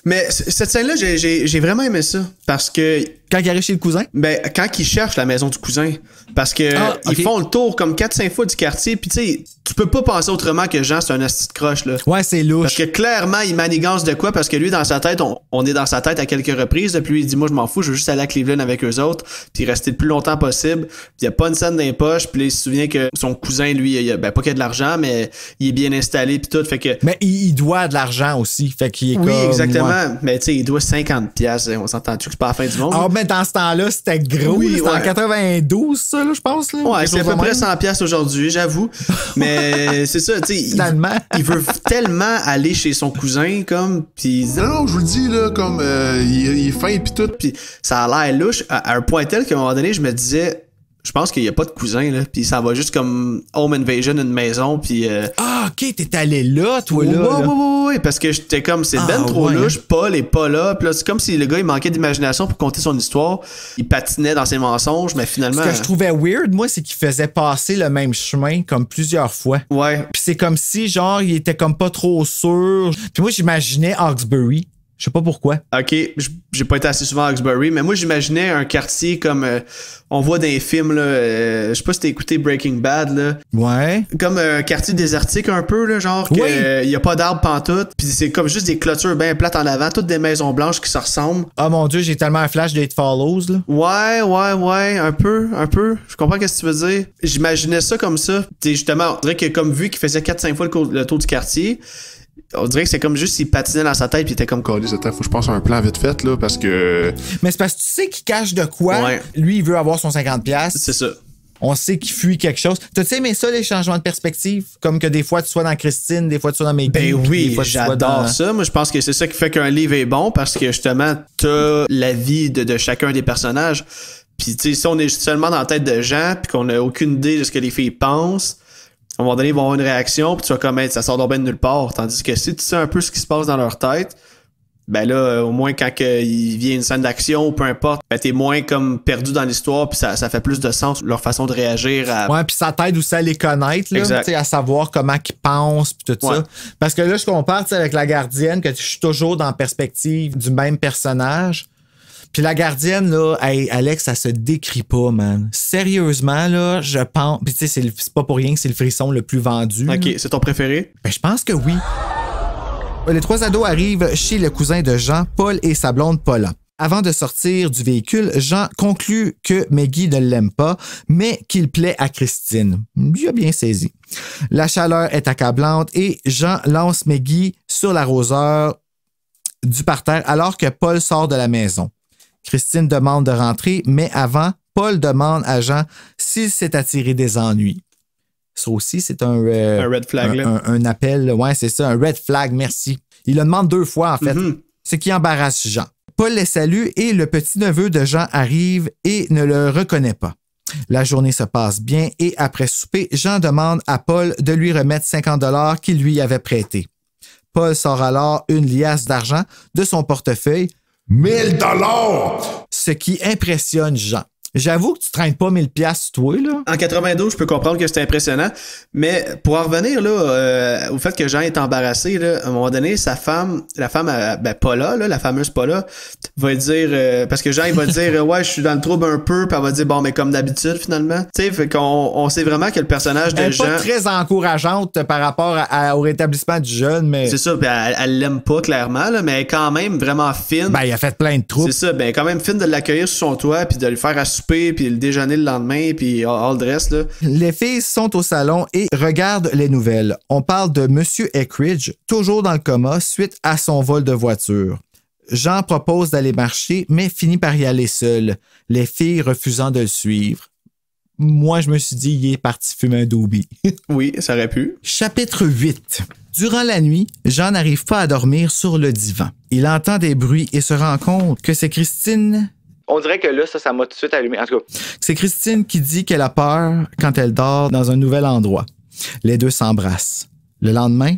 Mais cette scène-là, j'ai vraiment aimé ça. Parce que... Quand il arrive chez le cousin? Ben, quand il cherche la maison du cousin. Parce que ils font le tour comme 4-5 fois du quartier. Puis tu sais, tu peux pas penser autrement que Jean, c'est un asti de croche, là. Ouais, c'est louche. Parce que clairement, il manigance de quoi? Parce que lui, dans sa tête, on est dans sa tête à quelques reprises. Puis lui, il dit, moi, je m'en fous, je veux juste aller à Cleveland avec eux autres. Puis rester le plus longtemps possible. Puis il y a pas une scène dans les poches. Puis là, il se souvient que son cousin, lui, ben pas qu'il a de l'argent, mais il est bien installé. Puis tout. Fait que. Mais il doit de l'argent aussi. Fait qu'il est oui, comme. exactement. Ouais. Mais tu sais, il doit 50$. On s'entend-tu que c'est pas la fin du monde? Ah, mais dans ce temps-là, c'était gros. Oui, c'était en 92, ça, là, je pense. Là, ouais, c'est à peu près 100$ aujourd'hui, j'avoue. Mais c'est ça, tu sais. Il veut tellement aller chez son cousin, comme. Pis... Non, je vous le dis, là, comme il est fin pis tout. Puis ça a l'air louche à un point tel qu'à un moment donné, je me disais. Je pense qu'il y a pas de cousin, là. Puis ça va juste comme home invasion, une maison, puis... Ah, OK, t'es allé là, toi, là. Oui, parce que j'étais comme, c'est trop louche, Paul est pas là. Puis là, c'est comme si le gars, il manquait d'imagination pour conter son histoire. Il patinait dans ses mensonges, mais finalement... Ce que je trouvais weird, moi, c'est qu'il faisait passer le même chemin comme plusieurs fois. Ouais. Puis c'est comme si, genre, il était comme pas trop sûr. Puis moi, j'imaginais Hawkesbury. Je sais pas pourquoi. OK, j'ai pas été assez souvent à Hawkesbury, mais moi, j'imaginais un quartier comme on voit dans les films, là. Je sais pas si t'as écouté Breaking Bad, là. Ouais. Comme un quartier désertique un peu, là, genre que y a pas d'arbres pantoute, puis c'est comme juste des clôtures bien plates en avant, toutes des maisons blanches qui se ressemblent. Ah mon Dieu, j'ai tellement un flash de It Follows, là. Ouais, un peu. Je comprends ce que tu veux dire. J'imaginais ça comme ça. T'sais, justement, on dirait que comme vu qu'il faisait 4-5 fois le tour du quartier, on dirait que c'est comme juste s'il patinait dans sa tête puis il était comme collé. Faut que je pense à un plan vite fait, là, parce que... Mais c'est parce que tu sais qu'il cache de quoi. Ouais. Lui, il veut avoir son 50$. C'est ça. On sait qu'il fuit quelque chose. T'as-tu aimé ça, les changements de perspective? Comme que des fois, tu sois dans Christine, des fois, tu sois dans Maggie. Ben oui, des fois, tu sois j'adore dans... ça. Moi, je pense que c'est ça qui fait qu'un livre est bon, parce que justement, t'as la vie de chacun des personnages. Puis, tu sais, si on est seulement dans la tête de gens puis qu'on n'a aucune idée de ce que les filles pensent, à un moment donné, ils vont avoir une réaction, puis tu vas comme être, ça sort donc bien de nulle part. Tandis que si tu sais un peu ce qui se passe dans leur tête, ben là, au moins quand il vient une scène d'action ou peu importe, ben t'es moins comme perdu dans l'histoire, puis ça fait plus de sens, leur façon de réagir à... Ouais, puis ça t'aide aussi à les connaître, là, à savoir comment ils pensent, puis tout ça. Parce que là, je compare avec la gardienne, que je suis toujours dans la perspective du même personnage. Puis la gardienne, là, hey, Alex, ça se décrit pas, man. Sérieusement, là, je pense... Puis tu sais, c'est pas pour rien que c'est le frisson le plus vendu. OK, c'est ton préféré? Ben, je pense que oui. Les 3 ados arrivent chez le cousin de Jean, Paul et sa blonde Paula. Avant de sortir du véhicule, Jean conclut que Maggie ne l'aime pas, mais qu'il plaît à Christine. Il a bien saisi. La chaleur est accablante et Jean lance Maggie sur l'arroseur du parterre alors que Paul sort de la maison. Christine demande de rentrer, mais avant, Paul demande à Jean s'il s'est attiré des ennuis. Ça aussi, c'est un red flag, là. Un appel. Ouais, c'est ça, un red flag, merci. Il le demande 2 fois, en fait. Ce qui embarrasse Jean. Paul les salue et le petit-neveu de Jean arrive et ne le reconnaît pas. La journée se passe bien et après souper, Jean demande à Paul de lui remettre 50$ qu'il lui avait prêté. Paul sort alors une liasse d'argent de son portefeuille. 1000$! Ce qui impressionne Jean. J'avoue que tu traînes pas 1000$ toi, là. En 92, je peux comprendre que c'était impressionnant. Mais pour en revenir, là, au fait que Jean est embarrassé, là, à un moment donné, sa femme, la femme, Paula, là, la fameuse Paula, va dire, parce que Jean, il va dire, ouais, je suis dans le trouble un peu, puis elle va dire, bon, mais comme d'habitude, finalement. Tu sais, fait qu'on sait vraiment que le personnage de Jean. Elle est pas très encourageante par rapport au rétablissement du jeune, mais. C'est ça, puis elle l'aime pas, clairement, là, mais elle est quand même vraiment fine. Ben, il a fait plein de troubles. C'est ça, ben, quand même fine de l'accueillir sur son toit, puis de lui faire souper, puis le déjeuner le lendemain, puis all the rest, là. Les filles sont au salon et regardent les nouvelles. On parle de Monsieur Eckridge, toujours dans le coma, suite à son vol de voiture. Jean propose d'aller marcher, mais finit par y aller seul, les filles refusant de le suivre. Moi, je me suis dit, il est parti fumer un doobie. Oui, ça aurait pu. Chapitre 8. Durant la nuit, Jean n'arrive pas à dormir sur le divan. Il entend des bruits et se rend compte que c'est Christine... On dirait que là, ça m'a tout de suite allumé. En tout cas. C'est Christine qui dit qu'elle a peur quand elle dort dans un nouvel endroit. Les deux s'embrassent. Le lendemain,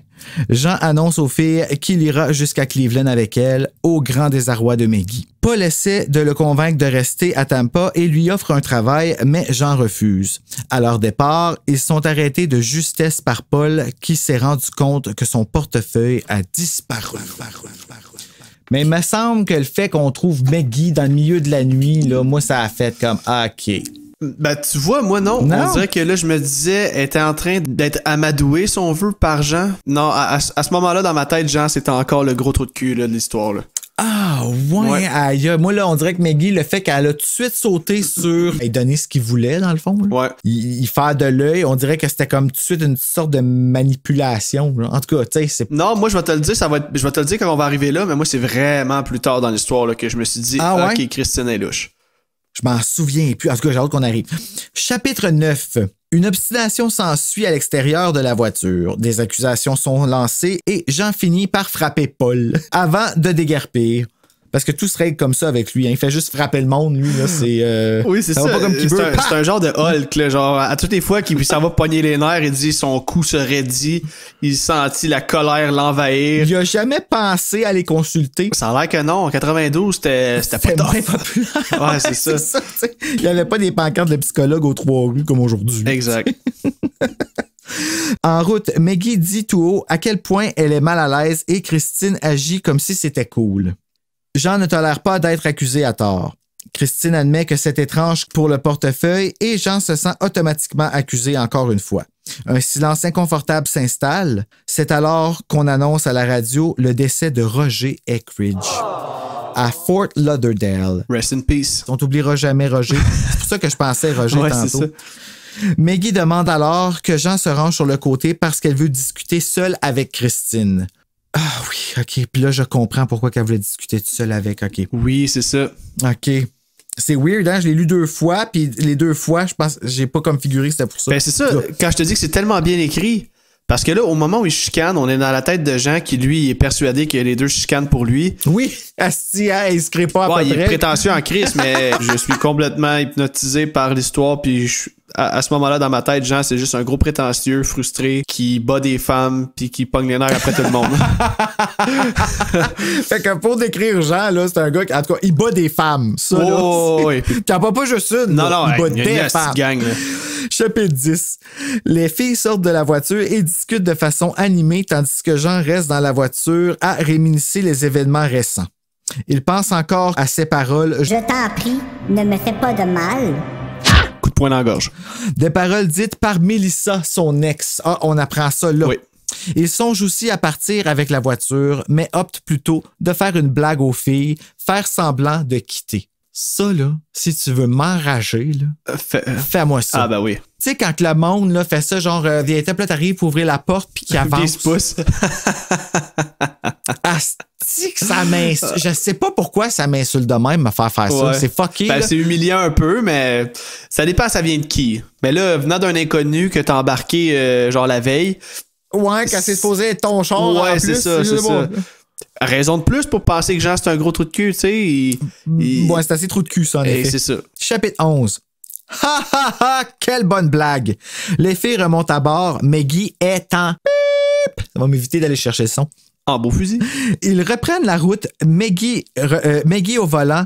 Jean annonce aux filles qu'il ira jusqu'à Cleveland avec elle, au grand désarroi de Maggie. Paul essaie de le convaincre de rester à Tampa et lui offre un travail, mais Jean refuse. À leur départ, ils sont arrêtés de justesse par Paul qui s'est rendu compte que son portefeuille a disparu. Mais il me semble que le fait qu'on trouve Maggie dans le milieu de la nuit, là, moi, ça a fait comme OK. Ben, tu vois, moi, non. On dirait que là, je me disais, elle était en train d'être amadouée, si on veut, par Jean. Non, à ce moment-là, dans ma tête, Jean, c'était encore le gros trou de cul, là, de l'histoire, là. Ah, ouais. Aïe. Moi, là, on dirait que Maggie, le fait qu'elle a tout de suite sauté sur... Elle donnait ce qu'il voulait, dans le fond. Là. Ouais. Il fait de l'œil. On dirait que c'était comme tout de suite une sorte de manipulation. Là. En tout cas, tu sais, c'est... Non, moi, je vais te le dire, je vais te le dire quand on va arriver là, mais moi, c'est vraiment plus tard dans l'histoire là, que je me suis dit, OK, Christine est louche. Je m'en souviens plus. En tout cas, j'ai hâte qu'on arrive. Chapitre 9. Une obstination s'ensuit à l'extérieur de la voiture. Des accusations sont lancées et Jean finit par frapper Paul avant de déguerpir. Parce que tout se règle comme ça avec lui. Hein. Il fait juste frapper le monde, lui. Là, c'est, oui, c'est ça. Va pas comme qu'il veut. C'est un genre de Hulk. Là, genre, à toutes les fois qu'il s'en va pogner les nerfs, il dit son cou se raidit. Il sentit la colère l'envahir. Il a jamais pensé à les consulter. Ça a l'air que non. En 92, c'était pas top. Bien populaire. Ouais, c'est ça. Il n'y avait pas des pancartes de psychologues aux 3 rues comme aujourd'hui. Exact. En route, Maggie dit tout haut à quel point elle est mal à l'aise et Christine agit comme si c'était cool. Jean ne tolère pas d'être accusé à tort. Christine admet que c'est étrange pour le portefeuille et Jean se sent automatiquement accusé encore une fois. Un silence inconfortable s'installe. C'est alors qu'on annonce à la radio le décès de Roger Eckridge à Fort Lauderdale. Rest in peace. On t'oubliera jamais Roger. C'est pour ça que je pensais Roger ouais, tantôt. Maggie demande alors que Jean se range sur le côté parce qu'elle veut discuter seule avec Christine. Ah oui, OK. Puis là, je comprends pourquoi qu'elle voulait discuter toute seule avec. OK. Oui, c'est ça. OK. C'est weird, hein? Je l'ai lu 2 fois, puis les 2 fois, je pense, j'ai pas comme figuré que c'était pour ça. Ben, c'est ça. Quand je te dis que c'est tellement bien écrit, parce que là, au moment où il chicane, on est dans la tête de Jean qui, lui, est persuadé que les deux chicanent pour lui. Oui, asti, hein, il se crée pas à peu près. Il est prétentieux en crise, mais je suis complètement hypnotisé par l'histoire, puis à ce moment-là, dans ma tête, Jean, c'est juste un gros prétentieux, frustré, qui bat des femmes, puis qui pogne les nerfs après tout le monde. Fait que pour décrire Jean, là, c'est un gars qui, en tout cas, il bat des femmes. Ça, oui. T'en pas juste une. Non, non, il bat il y a des une femmes. gang, là. Chapitre 10. Les filles sortent de la voiture et discutent de façon animée, tandis que Jean reste dans la voiture à réminiscer les événements récents. Il pense encore à ces paroles. Je t'en prie, ne me fais pas de mal. Coup de poing dans la gorge. Des paroles dites par Mélissa, son ex. Ah, on apprend ça là. Oui. Il songe aussi à partir avec la voiture, mais opte plutôt de faire une blague aux filles, faire semblant de quitter. Ça, là, si tu veux m'enrager, là, fais-moi ça. Ah, ben oui. Tu sais, quand le monde là, fait ça, genre, viens, là, t'arrives pour ouvrir la porte puis qu'il avance. 10 pouces. Asti que ça m'insulte. Je sais pas pourquoi ça m'insulte de même me faire ça. Ouais. C'est fucké. Ben, c'est humiliant un peu, mais ça dépend, ça vient de qui. Mais là, venant d'un inconnu que t'as embarqué genre la veille. Ouais, quand c'est supposé être ton char. Ouais, en plus, c'est ça. Raison de plus pour penser que Jean, c'est un gros trou de cul, tu sais. Ouais, c'est assez trou de cul, ça, en effet. C'est ça. Chapitre 11. Ha ha ha! Quelle bonne blague! Les filles remontent à bord. Maggie est en pip. Ça va m'éviter d'aller chercher le son. En beau fusil. Ils reprennent la route. Maggie au volant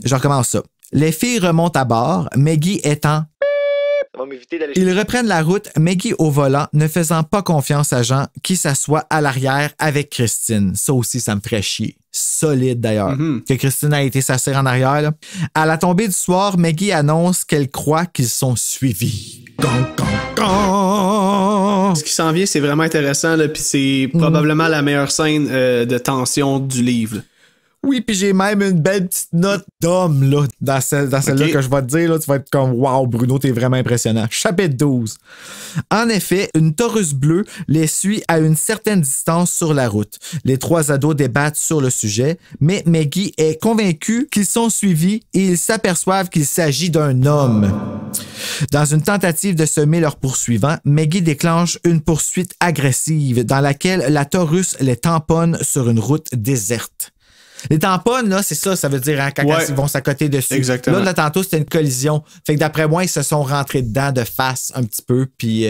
je recommence ça. Les filles remontent à bord. Maggie est en Ils reprennent la route, Maggie au volant, ne faisant pas confiance à Jean, qui s'assoit à l'arrière avec Christine. Ça aussi, ça me ferait chier. Solide, d'ailleurs. Que Christine a été s'asseoir en arrière. Là. À la tombée du soir, Maggie annonce qu'elle croit qu'ils sont suivis. Ce qui s'en vient, c'est vraiment intéressant, là, puis c'est probablement la meilleure scène de tension du livre. Oui, puis j'ai même une belle petite note d'homme là, dans celle-là que je vais te dire. Là, tu vas être comme « Wow, Bruno, t'es vraiment impressionnant. » Chapitre 12. En effet, une Taurus bleue les suit à une certaine distance sur la route. Les 3 ados débattent sur le sujet, mais Maggie est convaincue qu'ils sont suivis et ils s'aperçoivent qu'il s'agit d'un homme. Dans une tentative de semer leurs poursuivants, Maggie déclenche une poursuite agressive dans laquelle la Taurus les tamponne sur une route déserte. Les tamponnes, là, c'est ça, ça veut dire hein, quand ils vont s'accoter dessus. Exactement. Là, tantôt, c'était une collision. Fait que d'après moi, ils se sont rentrés dedans de face un petit peu, puis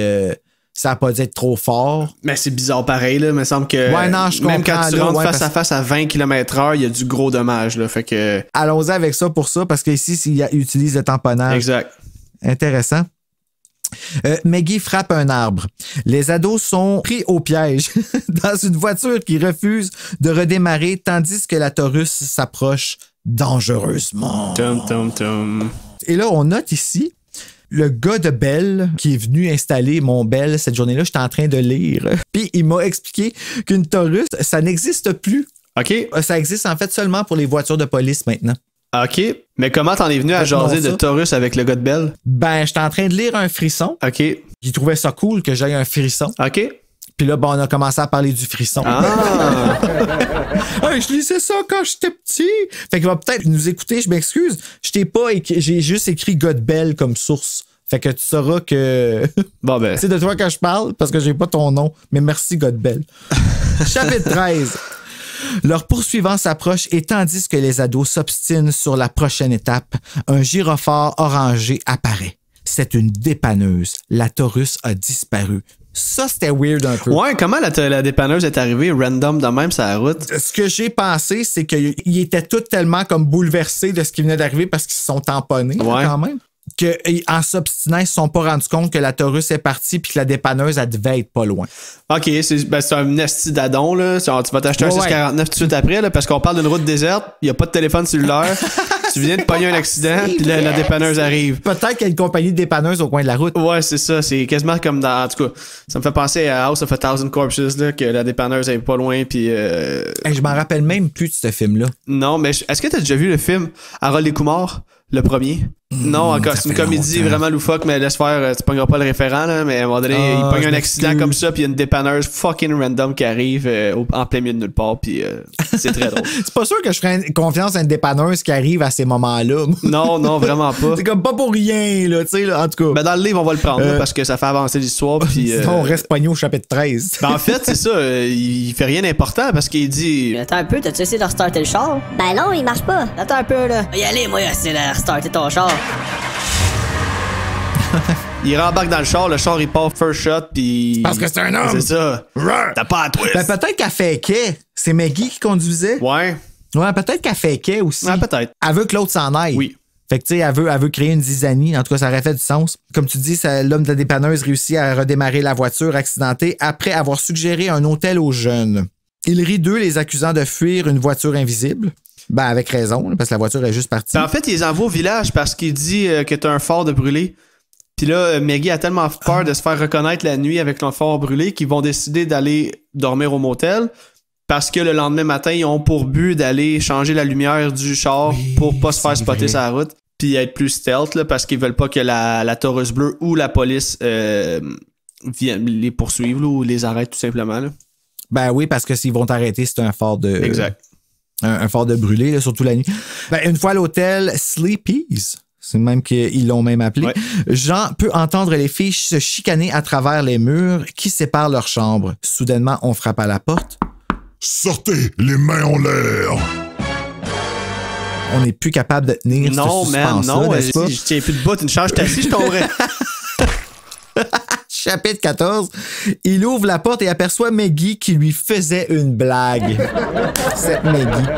ça n'a pas dû être trop fort. Mais c'est bizarre pareil, là. Il me semble que je même comprends, quand tu là, rentres face à face à 20 km/h, il y a du gros dommage, là. Fait que... Allons-y avec ça pour ça, parce qu'ici, ils utilisent le tamponnage. Exact. Intéressant. Maggie frappe un arbre. Les ados sont pris au piège dans une voiture qui refuse de redémarrer tandis que la Taurus s'approche dangereusement. Tum, tum, tum. Et là, on note ici le gars de Bell qui est venu installer mon Bell cette journée-là. J'étais en train de lire. Puis il m'a expliqué qu'une Taurus, ça n'existe plus. OK. Ça existe en fait seulement pour les voitures de police maintenant. OK. Mais comment t'en es venu à jaser de Taurus avec le gars de Bell? Ben, j'étais en train de lire un frisson. OK. Il trouvait ça cool que j'aille un frisson. OK. Puis là, on a commencé à parler du frisson. Ah! Hey, je lisais ça quand j'étais petit. Fait qu'il va peut-être nous écouter, je m'excuse. J'ai juste écrit God Bell comme source. Fait que tu sauras que Bon, ben. c'est de toi que je parle parce que j'ai pas ton nom. Mais merci, Godbell. Chapitre 13. Leur poursuivant s'approche et tandis que les ados s'obstinent sur la prochaine étape, un gyrophare orangé apparaît. C'est une dépanneuse. La Taurus a disparu. Ça, c'était weird un peu. Ouais, comment la dépanneuse est arrivée random de même sur la route? Ce que j'ai pensé, c'est qu'ils étaient tous tellement comme bouleversés de ce qui venait d'arriver parce qu'ils se sont tamponnés quand même. qu'en s'obstinant, ils ne se sont pas rendus compte que la Taurus est partie puis que la dépanneuse, elle devait être pas loin. OK, c'est un esti d'adon, là. Tu vas t'acheter un 649 tout de suite après, là, parce qu'on parle d'une route déserte, il n'y a pas de téléphone cellulaire. Tu viens de pogner un accident, puis la dépanneuse arrive. Peut-être qu'il y a une compagnie de dépanneuse au coin de la route. Ouais, c'est ça. C'est quasiment comme dans... En tout cas, ça me fait penser à House of a Thousand Corpses, là, que la dépanneuse est pas loin, puis... Je m'en rappelle même plus de ce film-là. Non, mais est-ce que t'as déjà vu le film Harold et Kumar, le premier? Non, encore, c'est une comédie vraiment loufoque, mais laisse faire, tu pogneras pas le référent, là, mais à un moment donné, il pogne un accident comme ça, puis il y a une dépanneuse fucking random qui arrive en plein milieu de nulle part, puis c'est très drôle. C'est pas sûr que je ferais confiance à une dépanneuse qui arrive à ces moments-là. Non, vraiment pas. C'est comme pas pour rien, là, tu sais, là, en tout cas. Ben, dans le livre, on va le prendre, là, parce que ça fait avancer l'histoire, puis... Sinon, on reste pogné au chapitre 13. Ben, en fait, c'est ça, il fait rien d'important, parce qu'il dit... Attends un peu, t'as-tu essayé de restarter le char? Ben non, il marche pas. Attends un peu, là. Y aller, moi, essayer de restarter ton char. Il rembarque dans le char il part first shot, puis... Parce que c'est un homme! C'est ça. T'as pas à twist. Ben, peut-être qu'elle fakeait. C'est Maggie qui conduisait? Ouais. Ouais, peut-être qu'elle fakeait aussi. Ouais, peut-être. Elle veut que l'autre s'en aille. Oui. Fait que, tu sais, elle veut créer une zizanie. En tout cas, ça aurait fait du sens. Comme tu dis, l'homme de la dépanneuse réussit à redémarrer la voiture accidentée après avoir suggéré un hôtel aux jeunes. Il rit d'eux, les accusant de fuir une voiture invisible. Ben, avec raison, parce que la voiture est juste partie. Ben, en fait, il les envoie au village parce qu'il dit que t'as un phare de brûlé. Puis là, Maggie a tellement peur de se faire reconnaître la nuit avec le phare brûlé qu'ils vont décider d'aller dormir au motel parce que le lendemain matin, ils ont pour but d'aller changer la lumière du char pour pas se faire spotter sur la route puis être plus stealth là, parce qu'ils veulent pas que la Taurus bleue ou la police vienne les poursuivre là, ou les arrête tout simplement. Là. Ben oui, parce que s'ils vont t'arrêter, c'est un phare de... Exact. Un phare de brûlé, là, surtout la nuit. Ben, une fois à l'hôtel, Sleepies... C'est même qu'ils l'ont même appelé. Ouais. Jean peut entendre les filles se chicaner à travers les murs qui séparent leur chambre. Soudainement, on frappe à la porte. Sortez, les mains en l'air! On n'est plus capable de tenir ce suspense-là, n'est-ce pas? Je tiens plus de bout, une charge t'assis, je tomberais. Chapitre 14. Il ouvre la porte et aperçoit Maggie qui lui faisait une blague. Cette Maggie.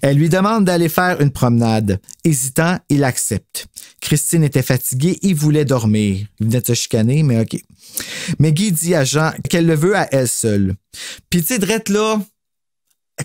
Elle lui demande d'aller faire une promenade. Hésitant, il accepte. Christine était fatiguée, il voulait dormir. Il venait de se chicaner, mais OK. Maggie dit à Jean qu'elle le veut à elle seule. Puis tu sais, drette là,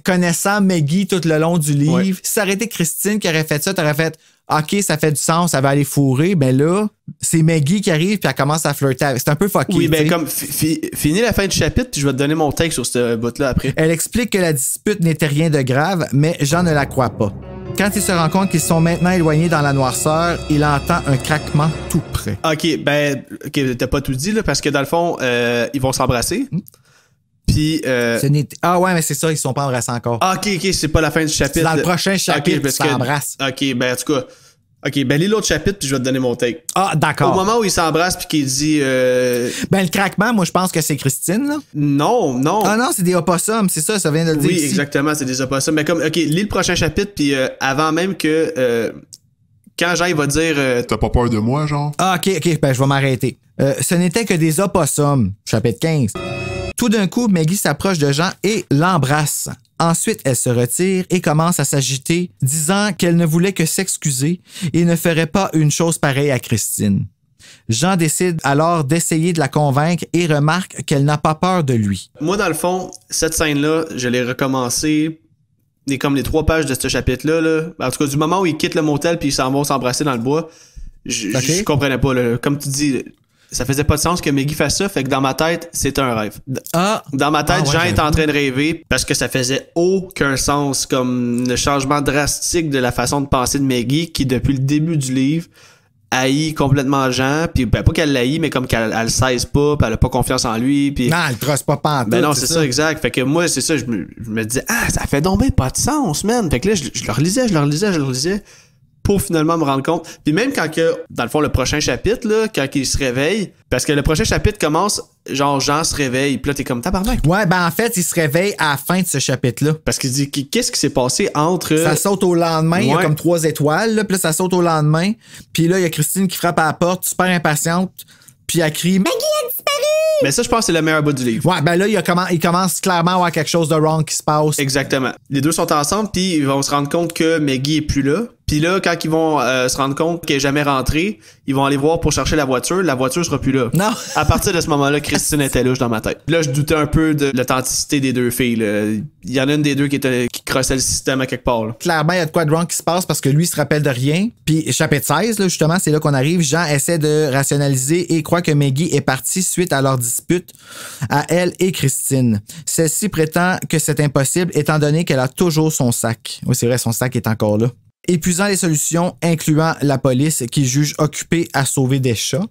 connaissant Maggie tout le long du livre, si ça aurait été Christine qui aurait fait ça, t'aurais fait OK, ça fait du sens, ça va aller fourrer. Ben là, c'est Maggie qui arrive puis elle commence à flirter avec. C'est un peu fucké. Oui, ben comme finis la fin du chapitre puis je vais te donner mon take sur ce bout-là après. Elle explique que la dispute n'était rien de grave, mais Jean ne la croit pas. Quand il se rend compte qu'ils sont maintenant éloignés dans la noirceur, il entend un craquement tout près. OK, t'as pas tout dit là parce que dans le fond, ils vont s'embrasser. Puis ah ouais, mais c'est ça, ils sont pas embrassés encore. OK, c'est pas la fin du chapitre. C'est dans le prochain chapitre qu'ils s'embrassent. OK, ben en tout cas. OK, ben lis l'autre chapitre puis je vais te donner mon take. Ah, d'accord. Au moment où ils s'embrassent puis qu'il dit Ben le craquement, moi je pense que c'est Christine là. Non. Ah non, c'est des opossums, c'est ça vient de le dire. Oui, ici. Exactement, c'est des opossums. Mais comme OK, lis le prochain chapitre puis avant même que quand Jean il va dire T'as pas peur de moi, genre? Ah OK, ben je vais m'arrêter. Ce n'était que des opossums, chapitre 15. Tout d'un coup, Maggie s'approche de Jean et l'embrasse. Ensuite, elle se retire et commence à s'agiter, disant qu'elle ne voulait que s'excuser et ne ferait pas une chose pareille à Christine. Jean décide alors d'essayer de la convaincre et remarque qu'elle n'a pas peur de lui. Moi, dans le fond, cette scène-là, je l'ai recommencée comme les 3 pages de ce chapitre-là. Là. En tout cas, du moment où ils quittent le motel puis ils s'en vont s'embrasser dans le bois, je comprenais pas. Là. Comme tu dis... Ça faisait pas de sens que Maggie fasse ça, fait que dans ma tête, c'était un rêve. Dans ma tête, Jean est en train de rêver parce que ça faisait aucun sens comme le changement drastique de la façon de penser de Maggie qui, depuis le début du livre, haït complètement Jean, puis ben, pas qu'elle l'haït, mais comme qu'elle le cesse pas, puis elle a pas confiance en lui. Puis... Non, elle trosse pas pantoute. Ben non, c'est ça, exact. Fait que moi, c'est ça, je me disais, ça fait donc bien pas de sens, man. Fait que là, je le relisais. pour finalement me rendre compte. Puis même quand que, dans le fond, le prochain chapitre, là, quand il se réveille, parce que le prochain chapitre commence, genre, Jean se réveille, puis là, t'es comme tabarnak. Ouais, ben en fait, il se réveille à la fin de ce chapitre-là. Parce qu'il dit, qu'est-ce qui s'est passé entre... Ça saute au lendemain, il y a Ouais. comme 3 étoiles, là, puis là, ça saute au lendemain. Puis là, il y a Christine qui frappe à la porte, super impatiente, puis elle crie « Maggie a disparu! » Mais ça, je pense que c'est le meilleur bout du livre. Ouais, ben là, il commence clairement à avoir quelque chose de wrong qui se passe. Exactement. Les deux sont ensemble, puis ils vont se rendre compte que Maggie est plus là. Puis là, quand ils vont se rendre compte qu'elle est jamais rentrée, ils vont aller voir pour chercher la voiture sera plus là. Non. À partir de ce moment-là, Christine était louche dans ma tête. Là, je doutais un peu de l'authenticité des deux filles, là. Il y en a une des deux qui crossait le système à quelque part, là. Clairement, il y a de quoi de wrong qui se passe parce que lui, il se rappelle de rien. Puis, chapitre 16, là, justement, c'est là qu'on arrive. Jean essaie de rationaliser et croit que Maggie est partie suite à leur dispute à elle et Christine. Celle-ci prétend que c'est impossible étant donné qu'elle a toujours son sac. Oui, c'est vrai, son sac est encore là. Épuisant les solutions, incluant la police qui juge occupée à sauver des chats.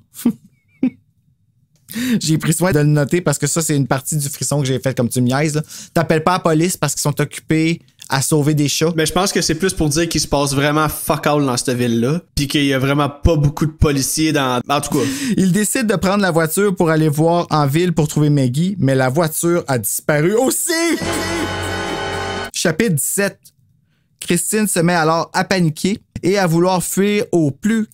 J'ai pris soin de le noter parce que ça, c'est une partie du frisson que j'ai fait comme tu me niaises, là. T'appelles pas la police parce qu'ils sont occupés à sauver des chats. Mais je pense que c'est plus pour dire qu'il se passe vraiment fuck all dans cette ville-là, puis qu'il y a vraiment pas beaucoup de policiers dans... En tout cas. Il décide de prendre la voiture pour aller voir en ville pour trouver Maggie, mais la voiture a disparu aussi! Chapitre 17. Christine se met alors à paniquer et à vouloir fuir au plus...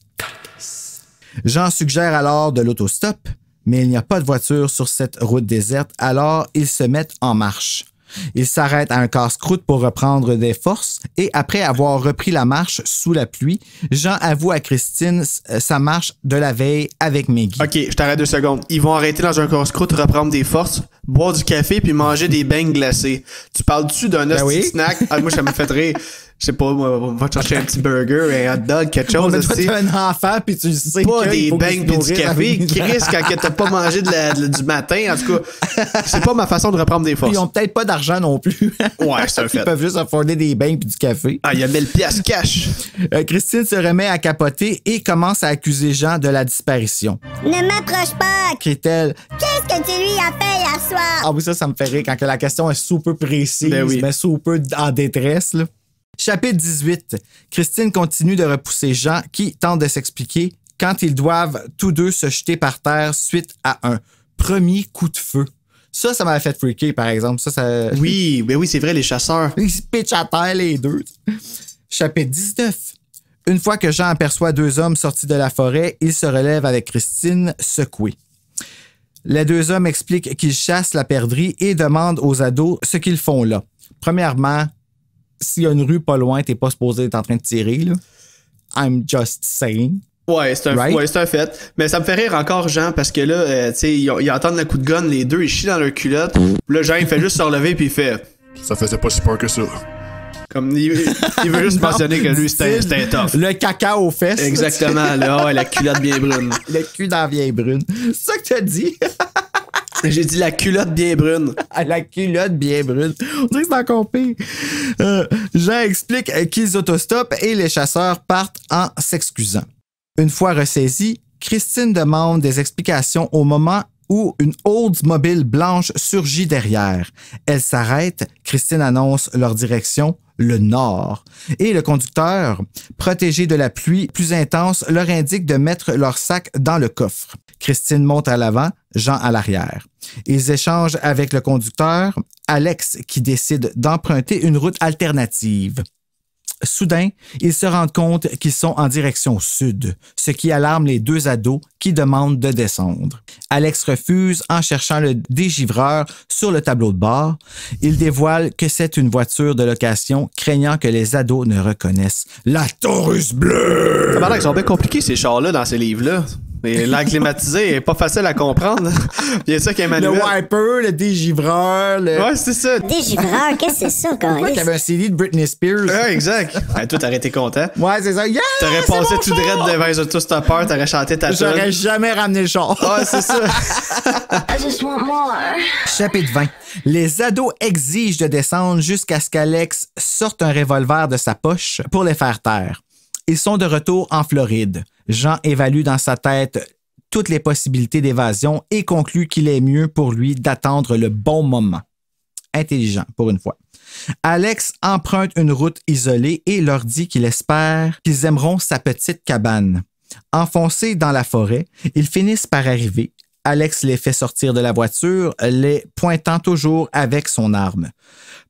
Jean suggère alors de l'autostop, mais il n'y a pas de voiture sur cette route déserte, alors ils se mettent en marche. Ils s'arrêtent à un casse-croûte pour reprendre des forces et après avoir repris la marche sous la pluie, Jean avoue à Christine sa marche de la veille avec Maggie. OK, je t'arrête 2 secondes. Ils vont arrêter dans un casse-croûte, reprendre des forces, boire du café puis manger des beignes glacés. Tu parles-tu d'un hostie oui. snack? Ah, moi, ça me fait rire. Je sais pas, moi, on va te chercher un petit burger, un hot dog, quelque chose. Mais toi, hostie. t'es un enfant puis tu sais Pas qu'il des faut beignes pis du café. Chris, quand t'as pas mangé du matin, en tout cas, c'est pas ma façon de reprendre des forces. Ils ont peut-être pas d'argent non plus. Ouais, c'est un fait. Ils peuvent juste afforder des beignes puis du café. Ah, il y a 1000 piastres cash. Christine se remet à capoter et commence à accuser Jean de la disparition. Ne m'approche pas! Crie-t-elle. Qu'est-ce que tu lui as fait hier soir? Ah oui, ça me fait rire quand que la question est super précise, Ben oui. mais super en détresse, là. Chapitre 18. Christine continue de repousser Jean qui tente de s'expliquer quand ils doivent tous deux se jeter par terre suite à un premier coup de feu. Ça m'a fait freaker, par exemple. Ça... Oui, ben oui, c'est vrai, les chasseurs. Ils se pitchent à terre, les deux. Chapitre 19. Une fois que Jean aperçoit 2 hommes sortis de la forêt, il se relève avec Christine, secouée. Les 2 hommes expliquent qu'ils chassent la perdrix et demandent aux ados ce qu'ils font là. Premièrement, s'il y a une rue pas loin, t'es pas supposé être en train de tirer, là. I'm just saying. Ouais, c'est un, Right? ouais, c'est un fait. Mais ça me fait rire encore, Jean, parce que là, tu sais, ils entendent le coup de gun, les deux, ils chient dans leur culotte. Puis là, Jean, il fait juste se relever, puis il fait... Ça faisait pas si peur que ça. Comme, il veut juste Non, mentionner que lui, c'était tough. Le caca aux fesses. Exactement, là, ouais, la culotte bien brune. Le cul dans la vieille brune. C'est ça que t'as dit? J'ai dit la culotte bien brune. À la culotte bien brune. On dirait que c'est encore pire. Jean explique qu'ils autostoppent et les chasseurs partent en s'excusant. Une fois ressaisie, Christine demande des explications au moment où une Oldsmobile blanche surgit derrière. Elle s'arrête, Christine annonce leur direction, le nord. Et le conducteur, protégé de la pluie plus intense, leur indique de mettre leur sac dans le coffre. Christine monte à l'avant, Jean à l'arrière. Ils échangent avec le conducteur, Alex, qui décide d'emprunter une route alternative. Soudain, ils se rendent compte qu'ils sont en direction sud, ce qui alarme les 2 ados qui demandent de descendre. Alex refuse en cherchant le dégivreur sur le tableau de bord. Il dévoile que c'est une voiture de location, craignant que les ados ne reconnaissent la Taurus bleue. Ça paraît qu'ils sont bien compliqués, ces chars-là, dans ces livres-là. Mais l'air climatisé est pas facile à comprendre. Bien sûr qu'il y a Le Emmanuel. wiper, le dégivreur, le... Ouais, c'est ça. Dégivreur, qu'est-ce que c'est ça, Ouais, Carlis? qu'il y avait un CD de Britney Spears. Ouais, exact. Ouais, toi, t'aurais été content. Ouais, c'est ça. Yeah, T'aurais c'est passé mon tout char! droit devant les autostoppeurs, t'aurais chanté ta tune. J'aurais jamais ramené le char. Ouais, c'est ça. Chapitre 20. Les ados exigent de descendre jusqu'à ce qu'Alex sorte un revolver de sa poche pour les faire taire. Ils sont de retour en Floride. Jean évalue dans sa tête toutes les possibilités d'évasion et conclut qu'il est mieux pour lui d'attendre le bon moment. intelligent, pour une fois. Alex emprunte une route isolée et leur dit qu'il espère qu'ils aimeront sa petite cabane. Enfoncés dans la forêt, ils finissent par arriver. Alex les fait sortir de la voiture, les pointant toujours avec son arme.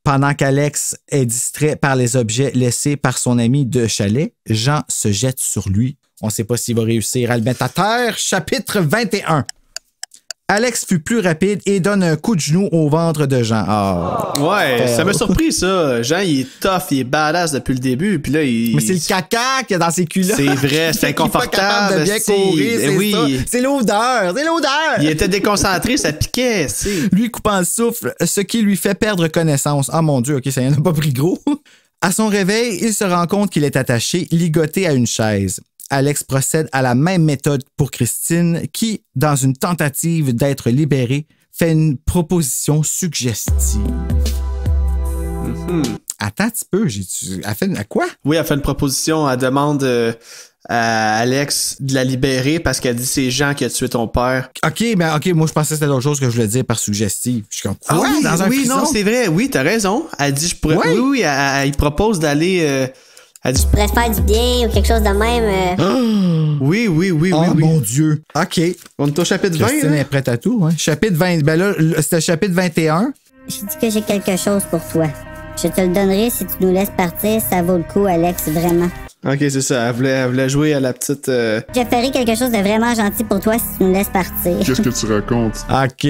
Pendant qu'Alex est distrait par les objets laissés par son ami de chalet, Jean se jette sur lui. On ne sait pas s'il va réussir à le mettre à terre. Chapitre 21. Alex fut plus rapide et donne un coup de genou au ventre de Jean. Ouais, ça m'a surpris, ça. Jean, il est tough, il est badass depuis le début, puis là, il... Mais c'est le caca qu'il y a dans ses culottes. C'est vrai, c'est inconfortable. Il est pas capable de bien courir, c'est oui. ça. C'est l'odeur. Il était déconcentré, ça piquait, c'est... Lui coupant le souffle, ce qui lui fait perdre connaissance. Ah mon Dieu, OK, ça n'en a pas pris gros. À son réveil, il se rend compte qu'il est attaché, ligoté à une chaise. Alex procède à la même méthode pour Christine qui, dans une tentative d'être libérée, fait une proposition suggestive. Attends un petit peu, elle fait à quoi? Oui, elle fait une proposition, elle demande à Alex de la libérer parce qu'elle dit c'est Jean qui a tué ton père. OK, moi je pensais que c'était d'autres choses que je voulais dire par suggestive. Je suis comme quoi? Oui, dans un prison? non, c'est vrai, oui, t'as raison. Elle dit je pourrais. Ouais. Oui, elle propose d'aller. Elle dit Je pourrais te faire du bien ou quelque chose de même. oui. Oh mon Dieu. OK. On est au chapitre 20. Christine est prête à tout. Hein? Chapitre 20. Ben là, c'était chapitre 21. J'ai dit que j'ai quelque chose pour toi. Je te le donnerai si tu nous laisses partir. Ça vaut le coup, Alex, vraiment. Ok, c'est ça. Elle voulait jouer à la petite. Je ferai quelque chose de vraiment gentil pour toi si tu nous laisses partir. Qu'est-ce que tu racontes? OK.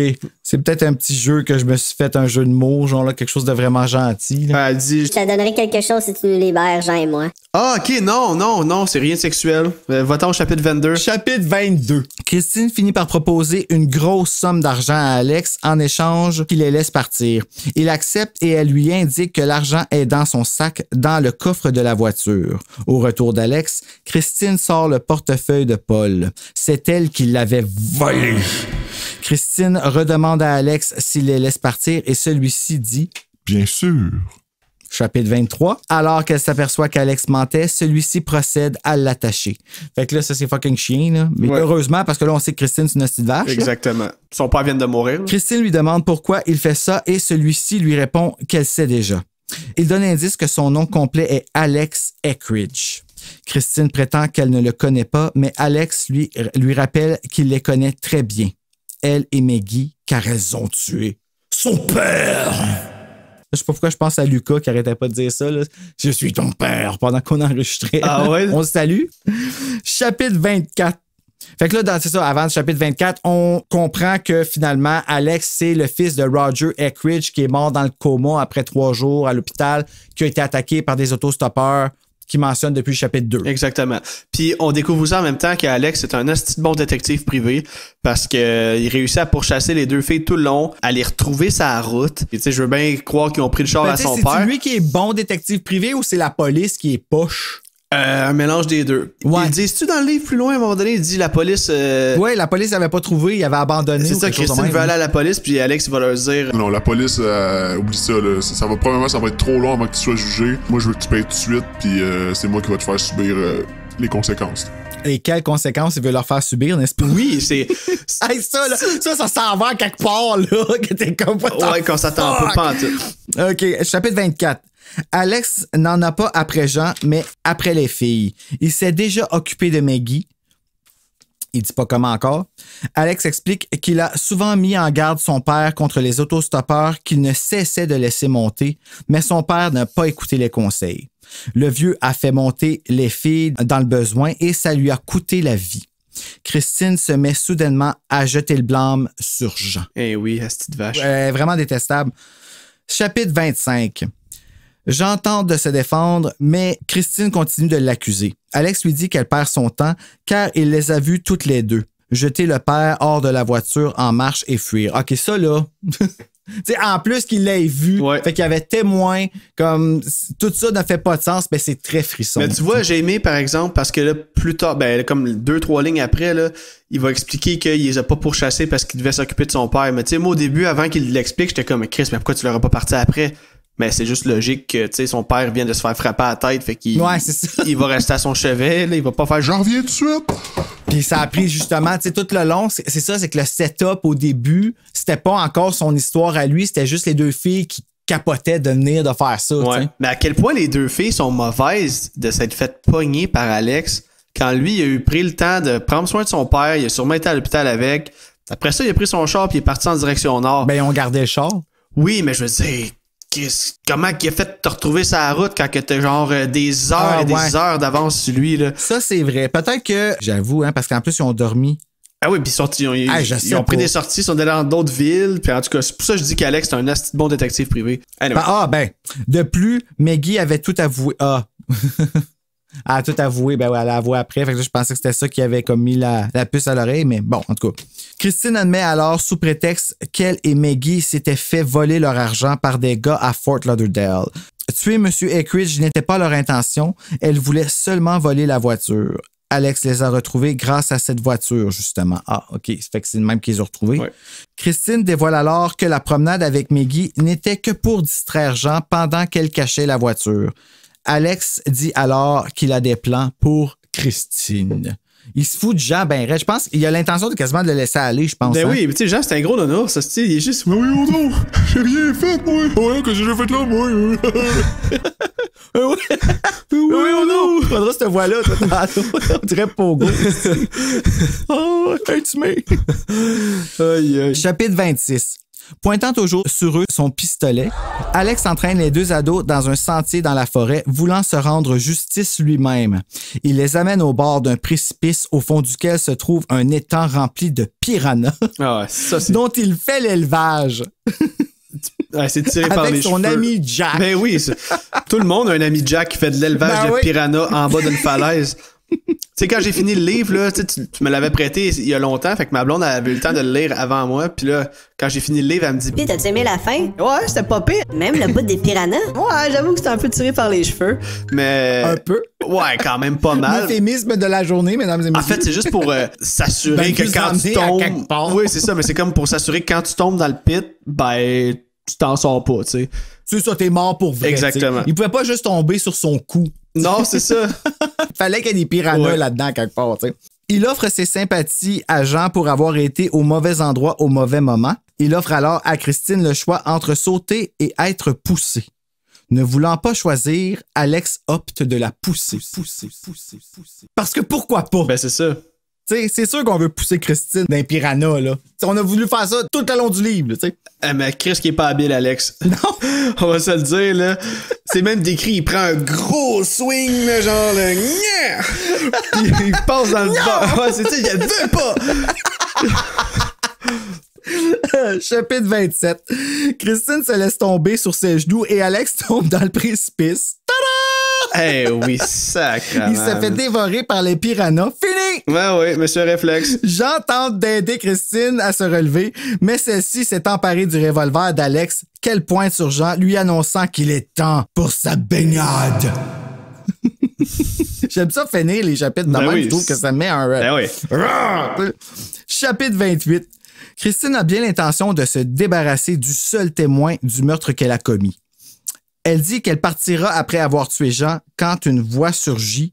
C'est peut-être un petit jeu que je me suis fait, un jeu de mots, genre là, quelque chose de vraiment gentil. Là. Elle dit. Je te donnerai quelque chose si tu nous libères, Jean et moi. Ah, ok, non, c'est rien de sexuel. Va-t'en au chapitre 22. Chapitre 22. Christine finit par proposer une grosse somme d'argent à Alex en échange qu'il les laisse partir. Il accepte et elle lui indique que l'argent est dans son sac dans le coffre de la voiture. Au retour d'Alex, Christine sort le portefeuille de Paul. C'est elle qui l'avait volé. Christine redemande à Alex s'il les laisse partir et celui-ci dit « Bien sûr. » Chapitre 23. Alors qu'elle s'aperçoit qu'Alex mentait, celui-ci procède à l'attacher. Fait que là, ça, c'est fucking chien, là. Mais heureusement, parce que là, on sait que Christine, c'est une petite vache. Exactement. Son père vient de mourir. Là. Christine lui demande pourquoi il fait ça et celui-ci lui répond qu'elle sait déjà. Il donne l'indice que son nom complet est Alex Eckridge. Christine prétend qu'elle ne le connaît pas, mais Alex lui rappelle qu'il les connaît très bien. Elle et Maggie, car elles ont tué son père. Je sais pas pourquoi je pense à Lucas qui arrêtait pas de dire ça. Là. Je suis ton père pendant qu'on enregistrait. Ah ouais? On se salue. Chapitre 24. Fait que là, c'est ça, avant le chapitre 24, on comprend que finalement, Alex, c'est le fils de Roger Eckridge qui est mort dans le coma après 3 jours à l'hôpital, qui a été attaqué par des autostoppeurs qui mentionnent depuis le chapitre 2. Exactement. Puis on découvre ça en même temps qu'Alex est un asti de bon détective privé parce qu'il réussit à pourchasser les 2 filles tout le long, à les retrouver sa route. Et tu sais, je veux bien croire qu'ils ont pris le char à son père. C'est lui qui est bon détective privé ou c'est la police qui est poche? Un mélange des deux. Ouais. Ils disent-tu dans le livre plus loin à un moment donné, il dit la police. Ouais, la police n'avait pas trouvé, il avait abandonné. C'est ça, Christine veut aller à la police, puis Alex va leur dire. Non, la police, oublie ça, là. Ça va probablement, ça va être trop long avant que tu sois jugé. Moi, je veux que tu payes tout de suite, puis c'est moi qui va te faire subir les conséquences. Et quelles conséquences il veut leur faire subir, n'est-ce pas? Oui, c'est. Hey, ça s'en va quelque part, là, que t'es comme pas. Ouais, qu'on s'attend pas en tout. OK, chapitre 24. Alex n'en a pas après Jean, mais après les filles. Il s'est déjà occupé de Maggie. Il dit pas comment encore. Alex explique qu'il a souvent mis en garde son père contre les autostoppeurs qu'il ne cessait de laisser monter, mais son père n'a pas écouté les conseils. Le vieux a fait monter les filles dans le besoin et ça lui a coûté la vie. Christine se met soudainement à jeter le blâme sur Jean. Eh oui, la petite vache. Vraiment détestable. Chapitre 25. Jean tente de se défendre, mais Christine continue de l'accuser. Alex lui dit qu'elle perd son temps car il les a vues toutes les deux. Jeter le père hors de la voiture en marche et fuir. OK, ça là... T'sais, en plus qu'il l'ait vu, fait qu'il y avait témoin, comme tout ça ne fait pas de sens, mais c'est très frisson. Mais tu vois, j'ai aimé par exemple parce que là, plus tard, comme 2-3 lignes après, là, il va expliquer qu'il les a pas pourchassés parce qu'il devait s'occuper de son père. Mais tu sais, moi au début, avant qu'il l'explique, j'étais comme Chris, mais pourquoi tu l'aurais pas parti après? Mais c'est juste logique que, tu sais, son père vient de se faire frapper à la tête, fait qu'il Ouais, c'est ça. il va rester à son chevet, là, il va pas faire genre... J'en reviens tout de suite! Puis ça a pris justement, tu sais, tout le long, c'est ça, c'est que le setup au début, c'était pas encore son histoire à lui, c'était juste les deux filles qui capotaient de venir de faire ça. Ouais. Tu sais. Mais à quel point les deux filles sont mauvaises de s'être fait pogner par Alex quand lui, il a eu pris le temps de prendre soin de son père, il a sûrement été à l'hôpital avec. Après ça, il a pris son char puis il est parti en direction nord. Ben, ils ont gardé le char. Oui, mais je veux dire... Comment il a fait de te retrouver sur la route quand que t'as genre des heures et des heures d'avance sur lui, là? Ça, c'est vrai. Peut-être que, j'avoue, hein, parce qu'en plus, ils ont dormi. Ah oui, puis ils ont pris des sorties, ils sont allés dans d'autres villes, puis en tout cas, c'est pour ça que je dis qu'Alex, c'est un asti bon détective privé. Anyway. De plus, Maggie avait tout avoué. Elle a tout avoué, ben ouais, elle a avoué après. Fait que je pensais que c'était ça qui avait comme mis la puce à l'oreille, mais bon, en tout cas. Christine admet alors, sous prétexte qu'elle et Maggie s'étaient fait voler leur argent par des gars à Fort Lauderdale. Tuer M. Eckridge n'était pas leur intention. Elle voulait seulement voler la voiture. Alex les a retrouvés grâce à cette voiture, justement. Ah, OK. Ça fait que c'est le même qu'ils ont retrouvés. Ouais. Christine dévoile alors que la promenade avec Maggie n'était que pour distraire Jean pendant qu'elle cachait la voiture. Alex dit alors qu'il a des plans pour Christine. Il se fout de Jean ben raide. Je pense qu'il a l'intention de quasiment de le laisser aller, je pense. Ben oui, mais tu sais, Jean, c'est un gros nono. Ça, il est juste... Mais oui, oh non! J'ai rien fait, moi! Ouais, que j'ai fait là, moi! Oui, oh non! Faudra cette voix-là, toi, on dirait Pogo. Oh, tu mets. Chapitre 26. Pointant toujours sur eux son pistolet, Alex entraîne les deux ados dans un sentier dans la forêt, voulant se rendre justice lui-même. Il les amène au bord d'un précipice au fond duquel se trouve un étang rempli de piranhas, dont il fait l'élevage. Ouais, c'est tiré par les cheveux. Avec son ami Jack. Ben oui, tout le monde a un ami Jack qui fait de l'élevage de piranhas en bas d'une falaise. Tu sais, quand j'ai fini le livre, là, tu me l'avais prêté il y a longtemps, fait que ma blonde avait eu le temps de le lire avant moi, puis là, quand j'ai fini le livre, elle me dit... Pis t'as-tu aimé la fin? Ouais, c'était pas pire. Même le bout des piranhas? Ouais, j'avoue que c'était un peu tiré par les cheveux, mais... Un peu? Ouais, quand même pas mal. L'euphémisme de la journée, mesdames et messieurs. En fait, c'est juste pour s'assurer que quand tu tombes... Oui, c'est ça, mais c'est comme pour s'assurer que quand tu tombes dans le pit, ben, tu t'en sors pas, tu sais. C'est ça, t'es mort pour vrai. Exactement. T'sais. Il pouvait pas juste tomber sur son cou. Non, c'est ça. Fallait qu'il y ait des piranhas là-dedans quelque part, tu sais. Il offre ses sympathies à Jean pour avoir été au mauvais endroit au mauvais moment. Il offre alors à Christine le choix entre sauter et être poussé. Ne voulant pas choisir, Alex opte de la pousser. Parce que pourquoi pas? Ben c'est ça. T'sais, c'est sûr qu'on veut pousser Christine d'un piranha, là. T'sais, on a voulu faire ça tout le long du livre, tu sais. Mais Chris qui est pas habile, Alex. Non! On va se le dire, là. C'est même décrit, il prend un gros swing, là, genre, là, puis il passe dans le bas. Ouais, c'est ça, il veut pas! Chapitre 27. Christine se laisse tomber sur ses genoux et Alex tombe dans le précipice. Tada! Eh oui, sacrément. Il se fait dévorer par les piranhas. Fini! Ouais, oui, monsieur Réflexe. Jean tente d'aider Christine à se relever, mais celle-ci s'est emparée du revolver d'Alex, qu'elle pointe sur Jean, lui annonçant qu'il est temps pour sa baignade. J'aime ça finir les chapitres de même, je trouve que ça met un... Chapitre 28. Christine a bien l'intention de se débarrasser du seul témoin du meurtre qu'elle a commis. Elle dit qu'elle partira après avoir tué Jean quand une voix surgit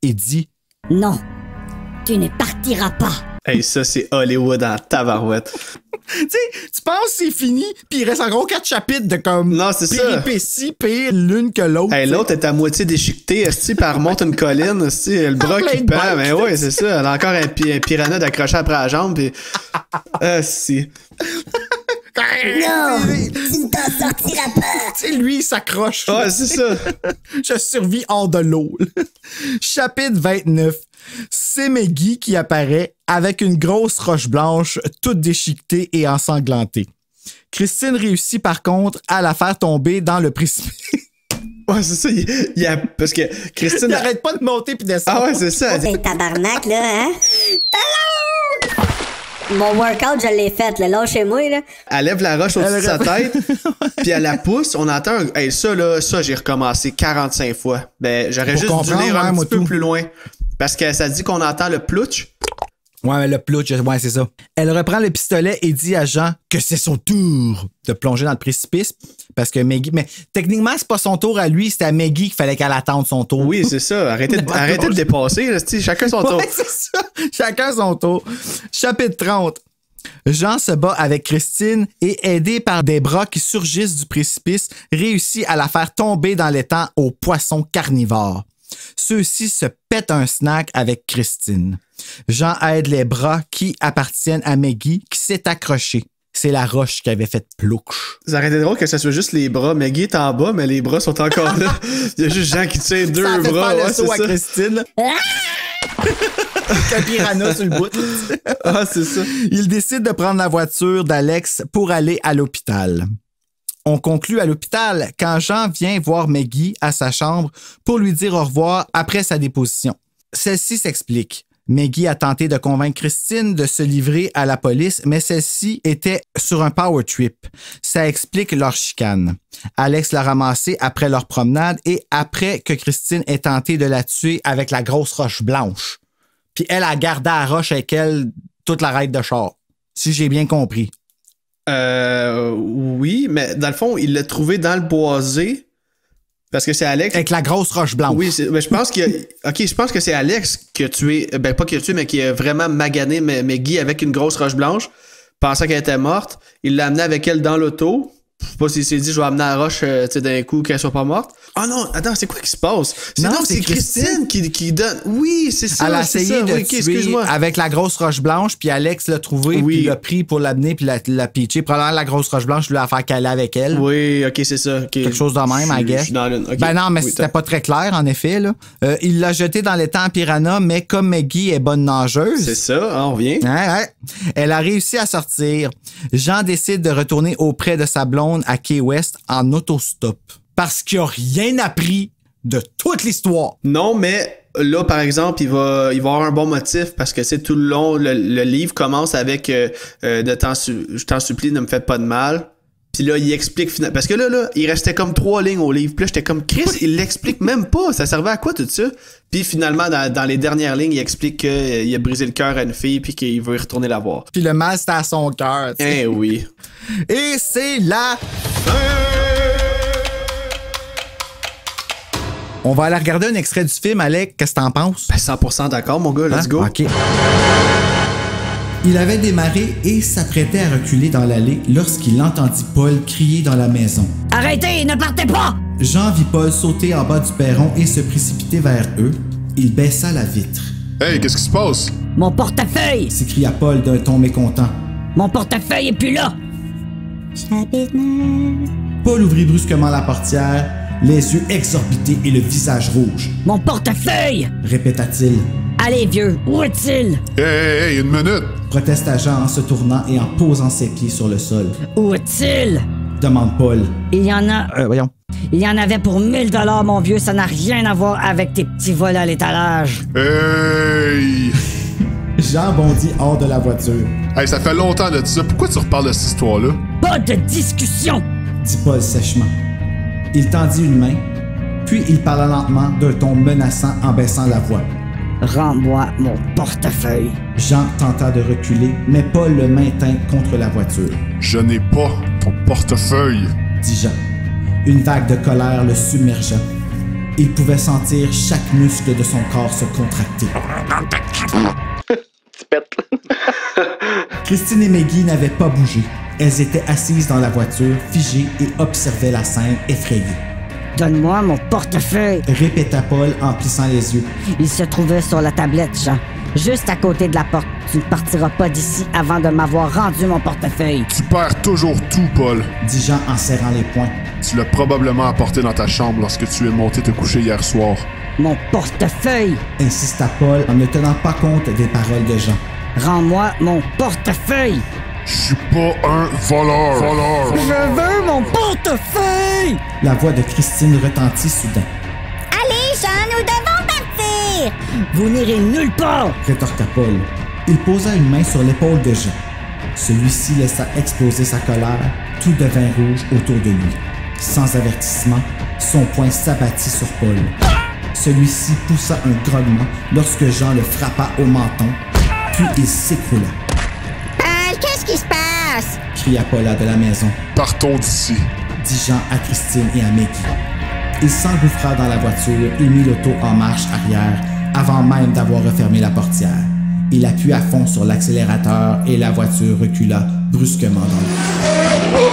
et dit « Non, tu ne partiras pas. » Hey, ça, c'est Hollywood en tabarouette. Tu sais, tu penses c'est fini, puis il reste encore 4 chapitres de comme non, c'est péripéties pire l'une que l'autre. Hey, l'autre est à moitié déchiquetée, esti, puis elle remonte une colline, esti, le bras qui pend. Ben ouais, c'est ça. Elle a encore un piranha d'accroché après la jambe, puis... si. Non, tu ne t'en sortiras pas. Tu sais, lui, il s'accroche. Ouais, c'est ça. Je survis hors de l'eau. Chapitre 29. C'est Maggie qui apparaît avec une grosse roche blanche, toute déchiquetée et ensanglantée. Christine réussit par contre à la faire tomber dans le précipice. Ouais, c'est ça. Parce que Christine... Il arrête pas de monter puis descendre. Ah ouais, c'est ça. C'est tabarnak, là, hein? Mon workout, je l'ai fait, là. Lâchez-moi, là. Elle lève la roche au-dessus de sa tête, puis elle la pousse. On entend un... Hey, ça, j'ai recommencé 45 fois. Ben, j'aurais juste dû lire un petit peu plus loin. Parce que ça dit qu'on entend le plouch. Ouais, le plouch, ouais, c'est ça. Elle reprend le pistolet et dit à Jean que c'est son tour de plonger dans le précipice parce que Maggie... Mais techniquement, c'est pas son tour à lui, c'était à Maggie qu'il fallait qu'elle attende son tour. Oui, c'est ça. Arrêtez de dépasser. Là, chacun son tour. Ouais, c'est ça. Chacun son tour. Chapitre 30. Jean se bat avec Christine et, aidé par des bras qui surgissent du précipice, réussit à la faire tomber dans l'étang aux poissons carnivores. Ceux-ci se pètent un snack avec Christine. Jean aide les bras qui appartiennent à Maggie qui s'est accrochée. C'est la roche qui avait fait plouch. Ça aurait été drôle que ça soit juste les bras. Maggie est en bas, mais les bras sont encore là. Il y a juste Jean qui tient deux ça a fait bras. Faire ouais, le saut à ça. Christine. Un piranha sur le bout. Ah, c'est ça. Il décide de prendre la voiture d'Alex pour aller à l'hôpital. On conclut à l'hôpital quand Jean vient voir Maggie à sa chambre pour lui dire au revoir après sa déposition. Celle-ci s'explique. Maggie a tenté de convaincre Christine de se livrer à la police, mais celle-ci était sur un power trip. Ça explique leur chicane. Alex l'a ramassée après leur promenade et après que Christine ait tenté de la tuer avec la grosse roche blanche. Puis elle a gardé la roche avec elle toute la raide de char. Si j'ai bien compris. Oui, mais dans le fond, il l'a trouvé dans le boisé. Parce que c'est Alex. Avec la grosse roche blanche. Oui, mais je pense je pense que c'est Alex qui a tué. Ben, pas qui a tué, mais qui a vraiment magané Maggie avec une grosse roche blanche, pensant qu'elle était morte. Il l'a amenée avec elle dans l'auto. Je sais pas s'il s'est dit, je vais amener la roche d'un coup qu'elle soit pas morte. Ah non, attends, c'est quoi qui se passe? Non, c'est Christine qui donne. Oui, c'est ça. Elle a essayé de tuer avec la grosse roche blanche, puis Alex l'a trouvé, puis l'a pris pour l'amener, puis l'a pitché. Probablement la grosse roche blanche lui a fait caler avec elle. Oui, ok, c'est ça. Okay. Quelque chose de même, I guess. Okay. Ben non, mais c'était pas très clair, en effet. Là. Il l'a jeté dans l'étang piranha, mais comme Maggie est bonne nageuse... C'est ça, on revient. Ouais. Elle a réussi à sortir. Jean décide de retourner auprès de sa blonde à Key West en autostop. Parce qu'il n'a rien appris de toute l'histoire. Non, mais là, par exemple, il va avoir un bon motif parce que c'est tout le long, le livre commence avec je t'en supplie, ne me faites pas de mal. Puis là, il explique finalement. Parce que là, il restait comme 3 lignes au livre. Puis là, j'étais comme Chris, il l'explique même pas. Ça servait à quoi tout ça? Puis finalement, dans les dernières lignes, il explique qu'il a brisé le cœur à une fille puis qu'il veut y retourner la voir. Puis le mal, c'était à son cœur. Eh oui. Et c'est la fin! On va aller regarder un extrait du film, Alec. Qu'est-ce que t'en penses? Ben 100% d'accord, mon gars. Let's go. OK. Il avait démarré et s'apprêtait à reculer dans l'allée lorsqu'il entendit Paul crier dans la maison. « Arrêtez, ne partez pas! » Jean vit Paul sauter en bas du perron et se précipiter vers eux. Il baissa la vitre. « Hey, qu'est-ce qui se passe? »« Mon portefeuille! » s'écria Paul d'un ton mécontent. « Mon portefeuille est plus là! » Paul ouvrit brusquement la portière, les yeux exorbités et le visage rouge. « Mon portefeuille! » répéta-t-il. « Allez, vieux, où est-il? »« Hey, une minute! » protesta Jean en se tournant et en posant ses pieds sur le sol. « Où est-il? » demande Paul. « Il y en a... voyons. Il y en avait pour 1000 $, mon vieux, ça n'a rien à voir avec tes petits volets à l'étalage. » Hey! Jean bondit hors de la voiture. Hey, ça fait longtemps de ça. Pourquoi tu reparles de cette histoire-là? Pas de discussion! Dit Paul sèchement. Il tendit une main, puis il parla lentement d'un ton menaçant en baissant la voix. Rends-moi mon portefeuille. Jean tenta de reculer, mais Paul le maintint contre la voiture. Je n'ai pas ton portefeuille, dit Jean. Une vague de colère le submergea. Il pouvait sentir chaque muscle de son corps se contracter. Christine et Maggie n'avaient pas bougé. Elles étaient assises dans la voiture, figées et observaient la scène effrayées. Donne-moi mon portefeuille, répéta Paul en plissant les yeux. Il se trouvait sur la tablette, Jean. Juste à côté de la porte. Tu ne partiras pas d'ici avant de m'avoir rendu mon portefeuille. Tu perds toujours tout, Paul, dit Jean en serrant les poings. Tu l'as probablement apporté dans ta chambre lorsque tu es monté te coucher hier soir. Mon portefeuille, insista Paul en ne tenant pas compte des paroles de Jean. Rends-moi mon portefeuille. Je suis pas un voleur. Je veux mon portefeuille. La voix de Christine retentit soudain. Allez, Jean, nous devons partir. Vous n'irez nulle part, rétorqua Paul. Il posa une main sur l'épaule de Jean. Celui-ci laissa exploser sa colère. Tout devint rouge autour de lui. Sans avertissement, son poing s'abattit sur Paul. Celui-ci poussa un grognement lorsque Jean le frappa au menton, puis il s'écroula. Qu'est-ce qui se passe? Cria Paula de la maison, Partons d'ici. dit Jean à Christine et à Maggie. Il s'engouffra dans la voiture et mit l'auto en marche arrière avant même d'avoir refermé la portière. Il appuie à fond sur l'accélérateur et la voiture recula brusquement dans l'air.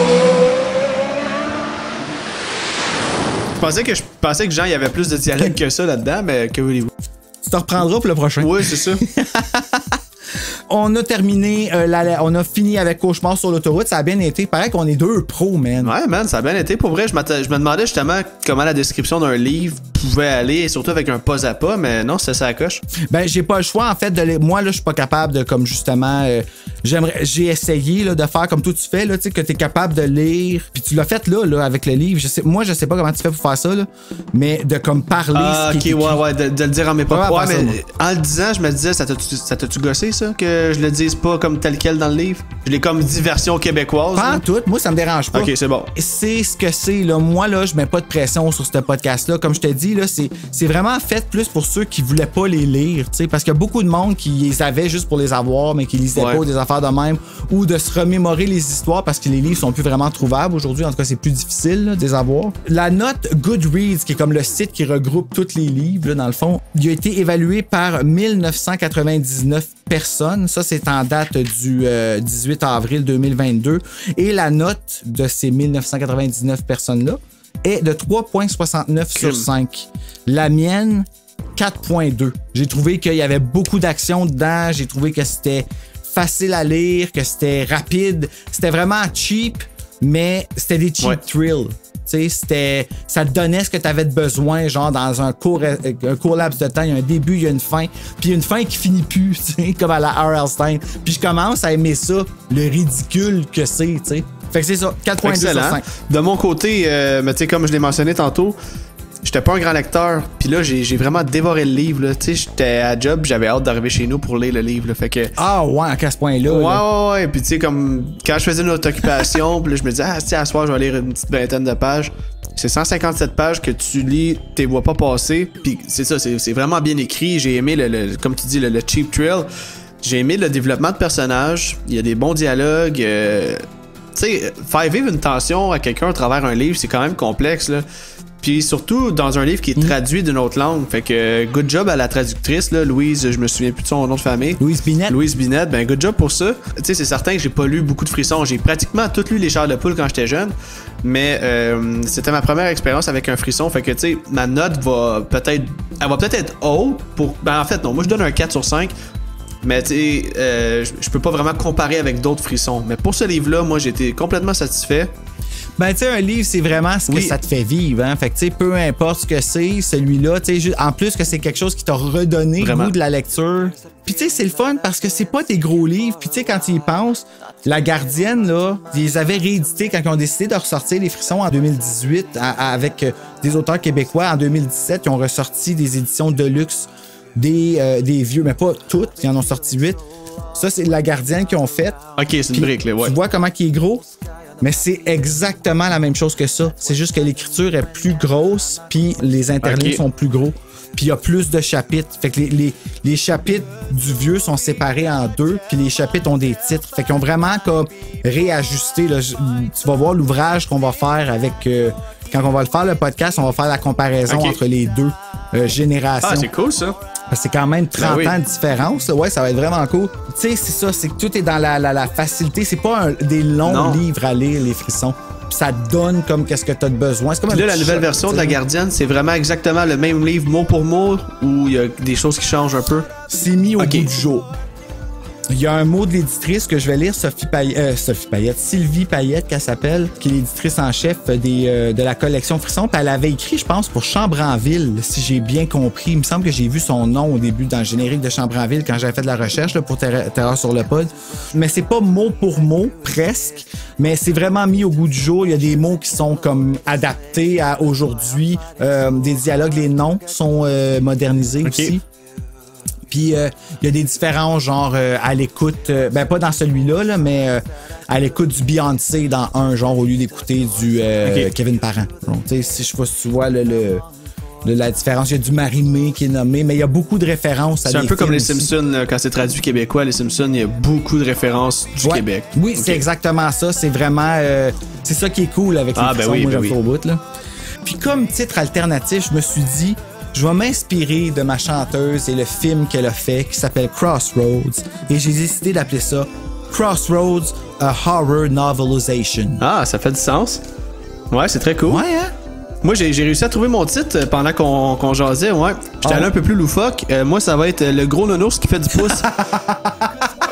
Je pensais que Jean, il y avait plus de dialogue que ça là-dedans, mais que voulez-vous? Tu te reprendras pour le prochain. Oui, c'est ça. On a terminé, on a fini avec Cauchemar sur l'autoroute. Ça a bien été. Paraît qu'on est deux pros, man. Ouais, man, ça a bien été. Pour vrai, je me demandais justement comment la description d'un livre pouvait aller, surtout avec un pas à pas, mais non, c'était ça à coche. Ben, j'ai pas le choix, en fait, moi, là, je suis pas capable de, comme justement, j'ai essayé, là, de faire comme toi tu fais, là, tu sais, que t'es capable de lire. Puis tu l'as fait, là, avec le livre. Moi, je sais pas comment tu fais pour faire ça, là, mais de, comme, parler. Ah, ok, ouais, de le dire en mes propres. Ouais, mais ça, en le disant, je me disais, ça t'a-tu gossé, ça, que je le dise pas comme tel quel dans le livre? Je l'ai comme dit version québécoise. Pas en tout, moi, ça me dérange pas. Ok, c'est bon. C'est ce que c'est, là. Moi, là, je mets pas de pression sur ce podcast-là. Comme je te dis, là, c'est vraiment fait plus pour ceux qui voulaient pas les lire, tu sais, parce qu'il y a beaucoup de monde qui les avait juste pour les avoir, mais qui lisaient pas des affaires de même, ou de se remémorer les histoires parce que les livres sont plus vraiment trouvables aujourd'hui. En tout cas, c'est plus difficile là, de les avoir. La note Goodreads, qui est comme le site qui regroupe tous les livres, là, dans le fond, il a été évalué par 1999 personnes. Ça, c'est en date du 18 avril 2022. Et la note de ces 1999 personnes-là est de 3,69 sur 5. La mienne, 4,2. J'ai trouvé qu'il y avait beaucoup d'action dedans. J'ai trouvé que c'était facile à lire, que c'était rapide. C'était vraiment cheap, mais c'était des cheap thrills. Tu sais, ça te donnait ce que tu avais de besoin, genre dans un court laps de temps. Il y a un début, il y a une fin, puis une fin qui finit plus, tu sais, comme à la R.L. Stine. Puis je commence à aimer ça, le ridicule que c'est, tu sais. Fait que c'est ça, 4.2 sur 5. De mon côté, mais tu sais, comme je l'ai mentionné tantôt, j'étais pas un grand lecteur, puis là, j'ai vraiment dévoré le livre, là. Tu sais, j'étais à job, j'avais hâte d'arriver chez nous pour lire le livre, là. Fait que... Ah ouais, à ce point-là. Ouais. Puis tu sais, comme quand je faisais une autre occupation, puis là, je me disais, tu sais, à soir, je vais lire une petite vingtaine de pages. C'est 157 pages que tu lis, tu les vois pas passer, puis c'est ça, c'est vraiment bien écrit. J'ai aimé, comme tu dis, le cheap thrill. J'ai aimé le développement de personnages. Il y a des bons dialogues. Tu sais, faire vivre une tension à quelqu'un à travers un livre, c'est quand même complexe, là. Puis surtout dans un livre qui est traduit d'une autre langue. Fait que good job à la traductrice, là, Louise, je me souviens plus de son nom de famille. Louise Binette, ben good job pour ça. Tu sais, c'est certain que j'ai pas lu beaucoup de frissons. J'ai pratiquement tout lu les Chars de poule quand j'étais jeune. Mais c'était ma première expérience avec un frisson. Fait que tu sais, ma note va peut-être être haute pour. Ben en fait, non, moi je donne un 4 sur 5. Mais tu sais, je peux pas vraiment comparer avec d'autres frissons. Mais pour ce livre-là, moi j'ai été complètement satisfait. Ben, tu sais, un livre, c'est vraiment ce que ça te fait vivre, hein. Fait que, tu sais, peu importe ce que c'est, celui-là, tu sais, en plus que c'est quelque chose qui t'a redonné le goût de la lecture. Puis, tu sais, c'est le fun parce que c'est pas des gros livres. Puis, tu sais, quand tu y penses, La Gardienne, là, ils les avaient réédités quand ils ont décidé de ressortir les frissons en 2018 avec des auteurs québécois. En 2017, ils ont ressorti des éditions de luxe des vieux, mais pas toutes, ils en ont sorti 8. Ça, c'est La Gardienne qu'ils ont fait. Ok, c'est une brique, là, ouais. Tu vois comment il est gros? Mais c'est exactement la même chose que ça. C'est juste que l'écriture est plus grosse, puis les interlignes sont plus gros. Puis il y a plus de chapitres. Fait que les chapitres du vieux sont séparés en deux, puis les chapitres ont des titres. Fait qu'ils ont vraiment comme réajusté. Là, tu vas voir l'ouvrage qu'on va faire avec... quand on va le faire, le podcast, on va faire la comparaison entre les deux générations. Ah, c'est cool, ça. C'est quand même 30 ans de différence. Ouais, ça va être vraiment cool. Tu sais, c'est ça, c'est que tout est dans la facilité. C'est pas des longs livres à lire, les frissons. Puis ça te donne comme qu'est-ce que tu as de besoin. C'est comme là, la nouvelle version de La Gardienne, c'est vraiment exactement le même livre mot pour mot ou il y a des choses qui changent un peu? C'est mis au goût du jour. Il y a un mot de l'éditrice que je vais lire, Sylvie Payette, qu'elle s'appelle, qui est l'éditrice en chef de la collection Frisson. Puis elle avait écrit, je pense, pour Chambre-en-Ville, si j'ai bien compris. Il me semble que j'ai vu son nom au début dans le générique de Chambre-en-Ville quand j'avais fait de la recherche là, pour Terreur sur le pod. Mais c'est pas mot pour mot, presque, mais c'est vraiment mis au goût du jour. Il y a des mots qui sont comme adaptés à aujourd'hui. Des dialogues, les noms sont modernisés aussi. Puis il y a des différences, genre à l'écoute, ben pas dans celui-là, là, mais à l'écoute du Beyoncé dans un genre au lieu d'écouter du Kevin Parent. Donc, si je sais pas si tu vois la différence. Il y a du Marie-Mé qui est nommé, mais il y a beaucoup de références à C'est un des peu comme films les aussi. Simpsons, là, quand c'est traduit québécois, les Simpsons, il y a beaucoup de références du Ouais. Québec. Oui, Ok. c'est exactement ça. C'est vraiment... c'est ça qui est cool avec les Ah, ben frissons. oui, Moi, ben j'aime oui. ça au bout, là. Puis comme titre alternatif, je me suis dit, je vais m'inspirer de ma chanteuse et le film qu'elle a fait qui s'appelle Crossroads. Et j'ai décidé d'appeler ça Crossroads, a Horror Novelization. Ah, ça fait du sens. Ouais, c'est très cool. Ouais, hein? Moi, j'ai réussi à trouver mon titre pendant qu'on jasait, ouais. J'étais allé un peu plus loufoque. Moi, ça va être le gros nounours qui fait du pouce.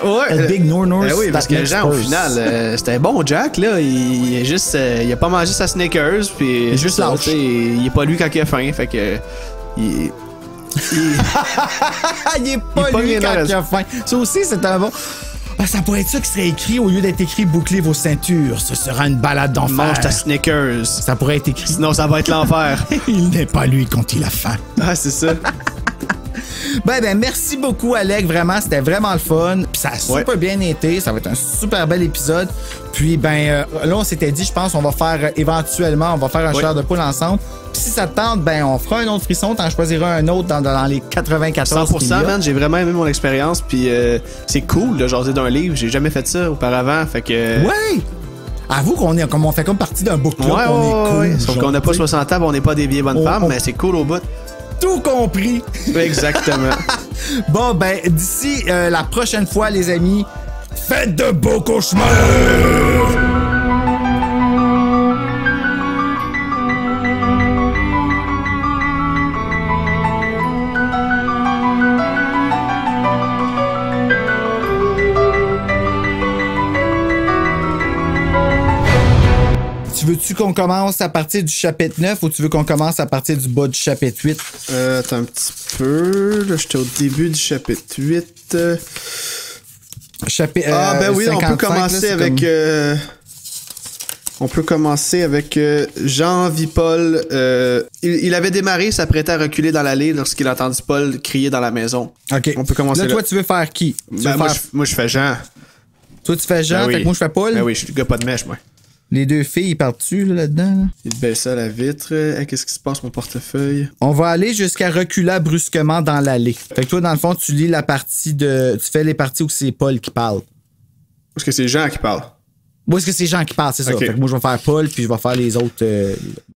Ouais. Le Big Nounours Oui, parce that que makes Jean, au purse. final, c'était bon, Jack, là. Il a pas mangé sa Snickers, puis est juste ça, lâche. tu sais, il est pas lui quand il a faim, fait que. Il Il est pas pogne lui les quand nerfs. il a faim. Ça aussi, c'est un bon... Ah, ça pourrait être ça qui serait écrit au lieu d'être écrit « Bouclez vos ceintures, ce sera une balade d'enfer mange ta ». Snickers. Ça pourrait être écrit Sinon, ça va être l'enfer. « Il n'est pas lui quand il a faim ». Ah, c'est ça. Ben, merci beaucoup, Alec. Vraiment, c'était vraiment le fun. Puis ça a super bien été. Ça va être un super bel épisode. Puis, là, on s'était dit, je pense, on va faire éventuellement, on va faire un chair de poule ensemble. Puis si ça te tente, ben, on fera un autre frisson. T'en choisiras un autre dans les 94 qu'il y 100%, a. man. J'ai vraiment aimé mon expérience. Puis c'est cool de jaser d'un livre. J'ai jamais fait ça auparavant. Fait que. Ouais! Avoue qu'on fait comme partie d'un book club. Ouais, on est cool. ouais. Sauf qu'on n'a pas 60 ans, on n'est pas des vieilles bonnes femmes, mais c'est cool au bout. Tout compris. Exactement. Bon, ben, d'ici la prochaine fois, les amis, faites de beaux cauchemars! Tu veux-tu qu'on commence à partir du chapitre 9 ou tu veux qu'on commence à partir du bas du chapitre 8? Attends un petit peu. Là, j'étais au début du chapitre 8. Ben oui, 55, on peut commencer là, avec. comme... On peut commencer avec Jean vit Paul. Il avait démarré, il s'apprêtait à reculer dans l'allée lorsqu'il a entendu Paul crier dans la maison. OK. On peut commencer là. là. Toi, tu veux faire qui? Tu Ben, veux faire... moi, je fais Jean. Toi, tu fais Jean, Ben oui. fait que moi, je fais Paul. Ben oui, je suis le gars pas de mèche, moi. Les deux filles, ils partent-tu là-dedans? Là? Il baisse ça à la vitre. Qu'est-ce qui se passe, mon portefeuille? On va aller jusqu'à reculer brusquement dans l'allée. Fait que toi, dans le fond, tu lis la partie de... Tu fais les parties où c'est Paul qui parle. Parce que c'est Jean qui parle. Moi, est-ce que c'est Jean qui parle, c'est ça. Ok. Fait que moi, je vais faire Paul, puis je vais faire les autres...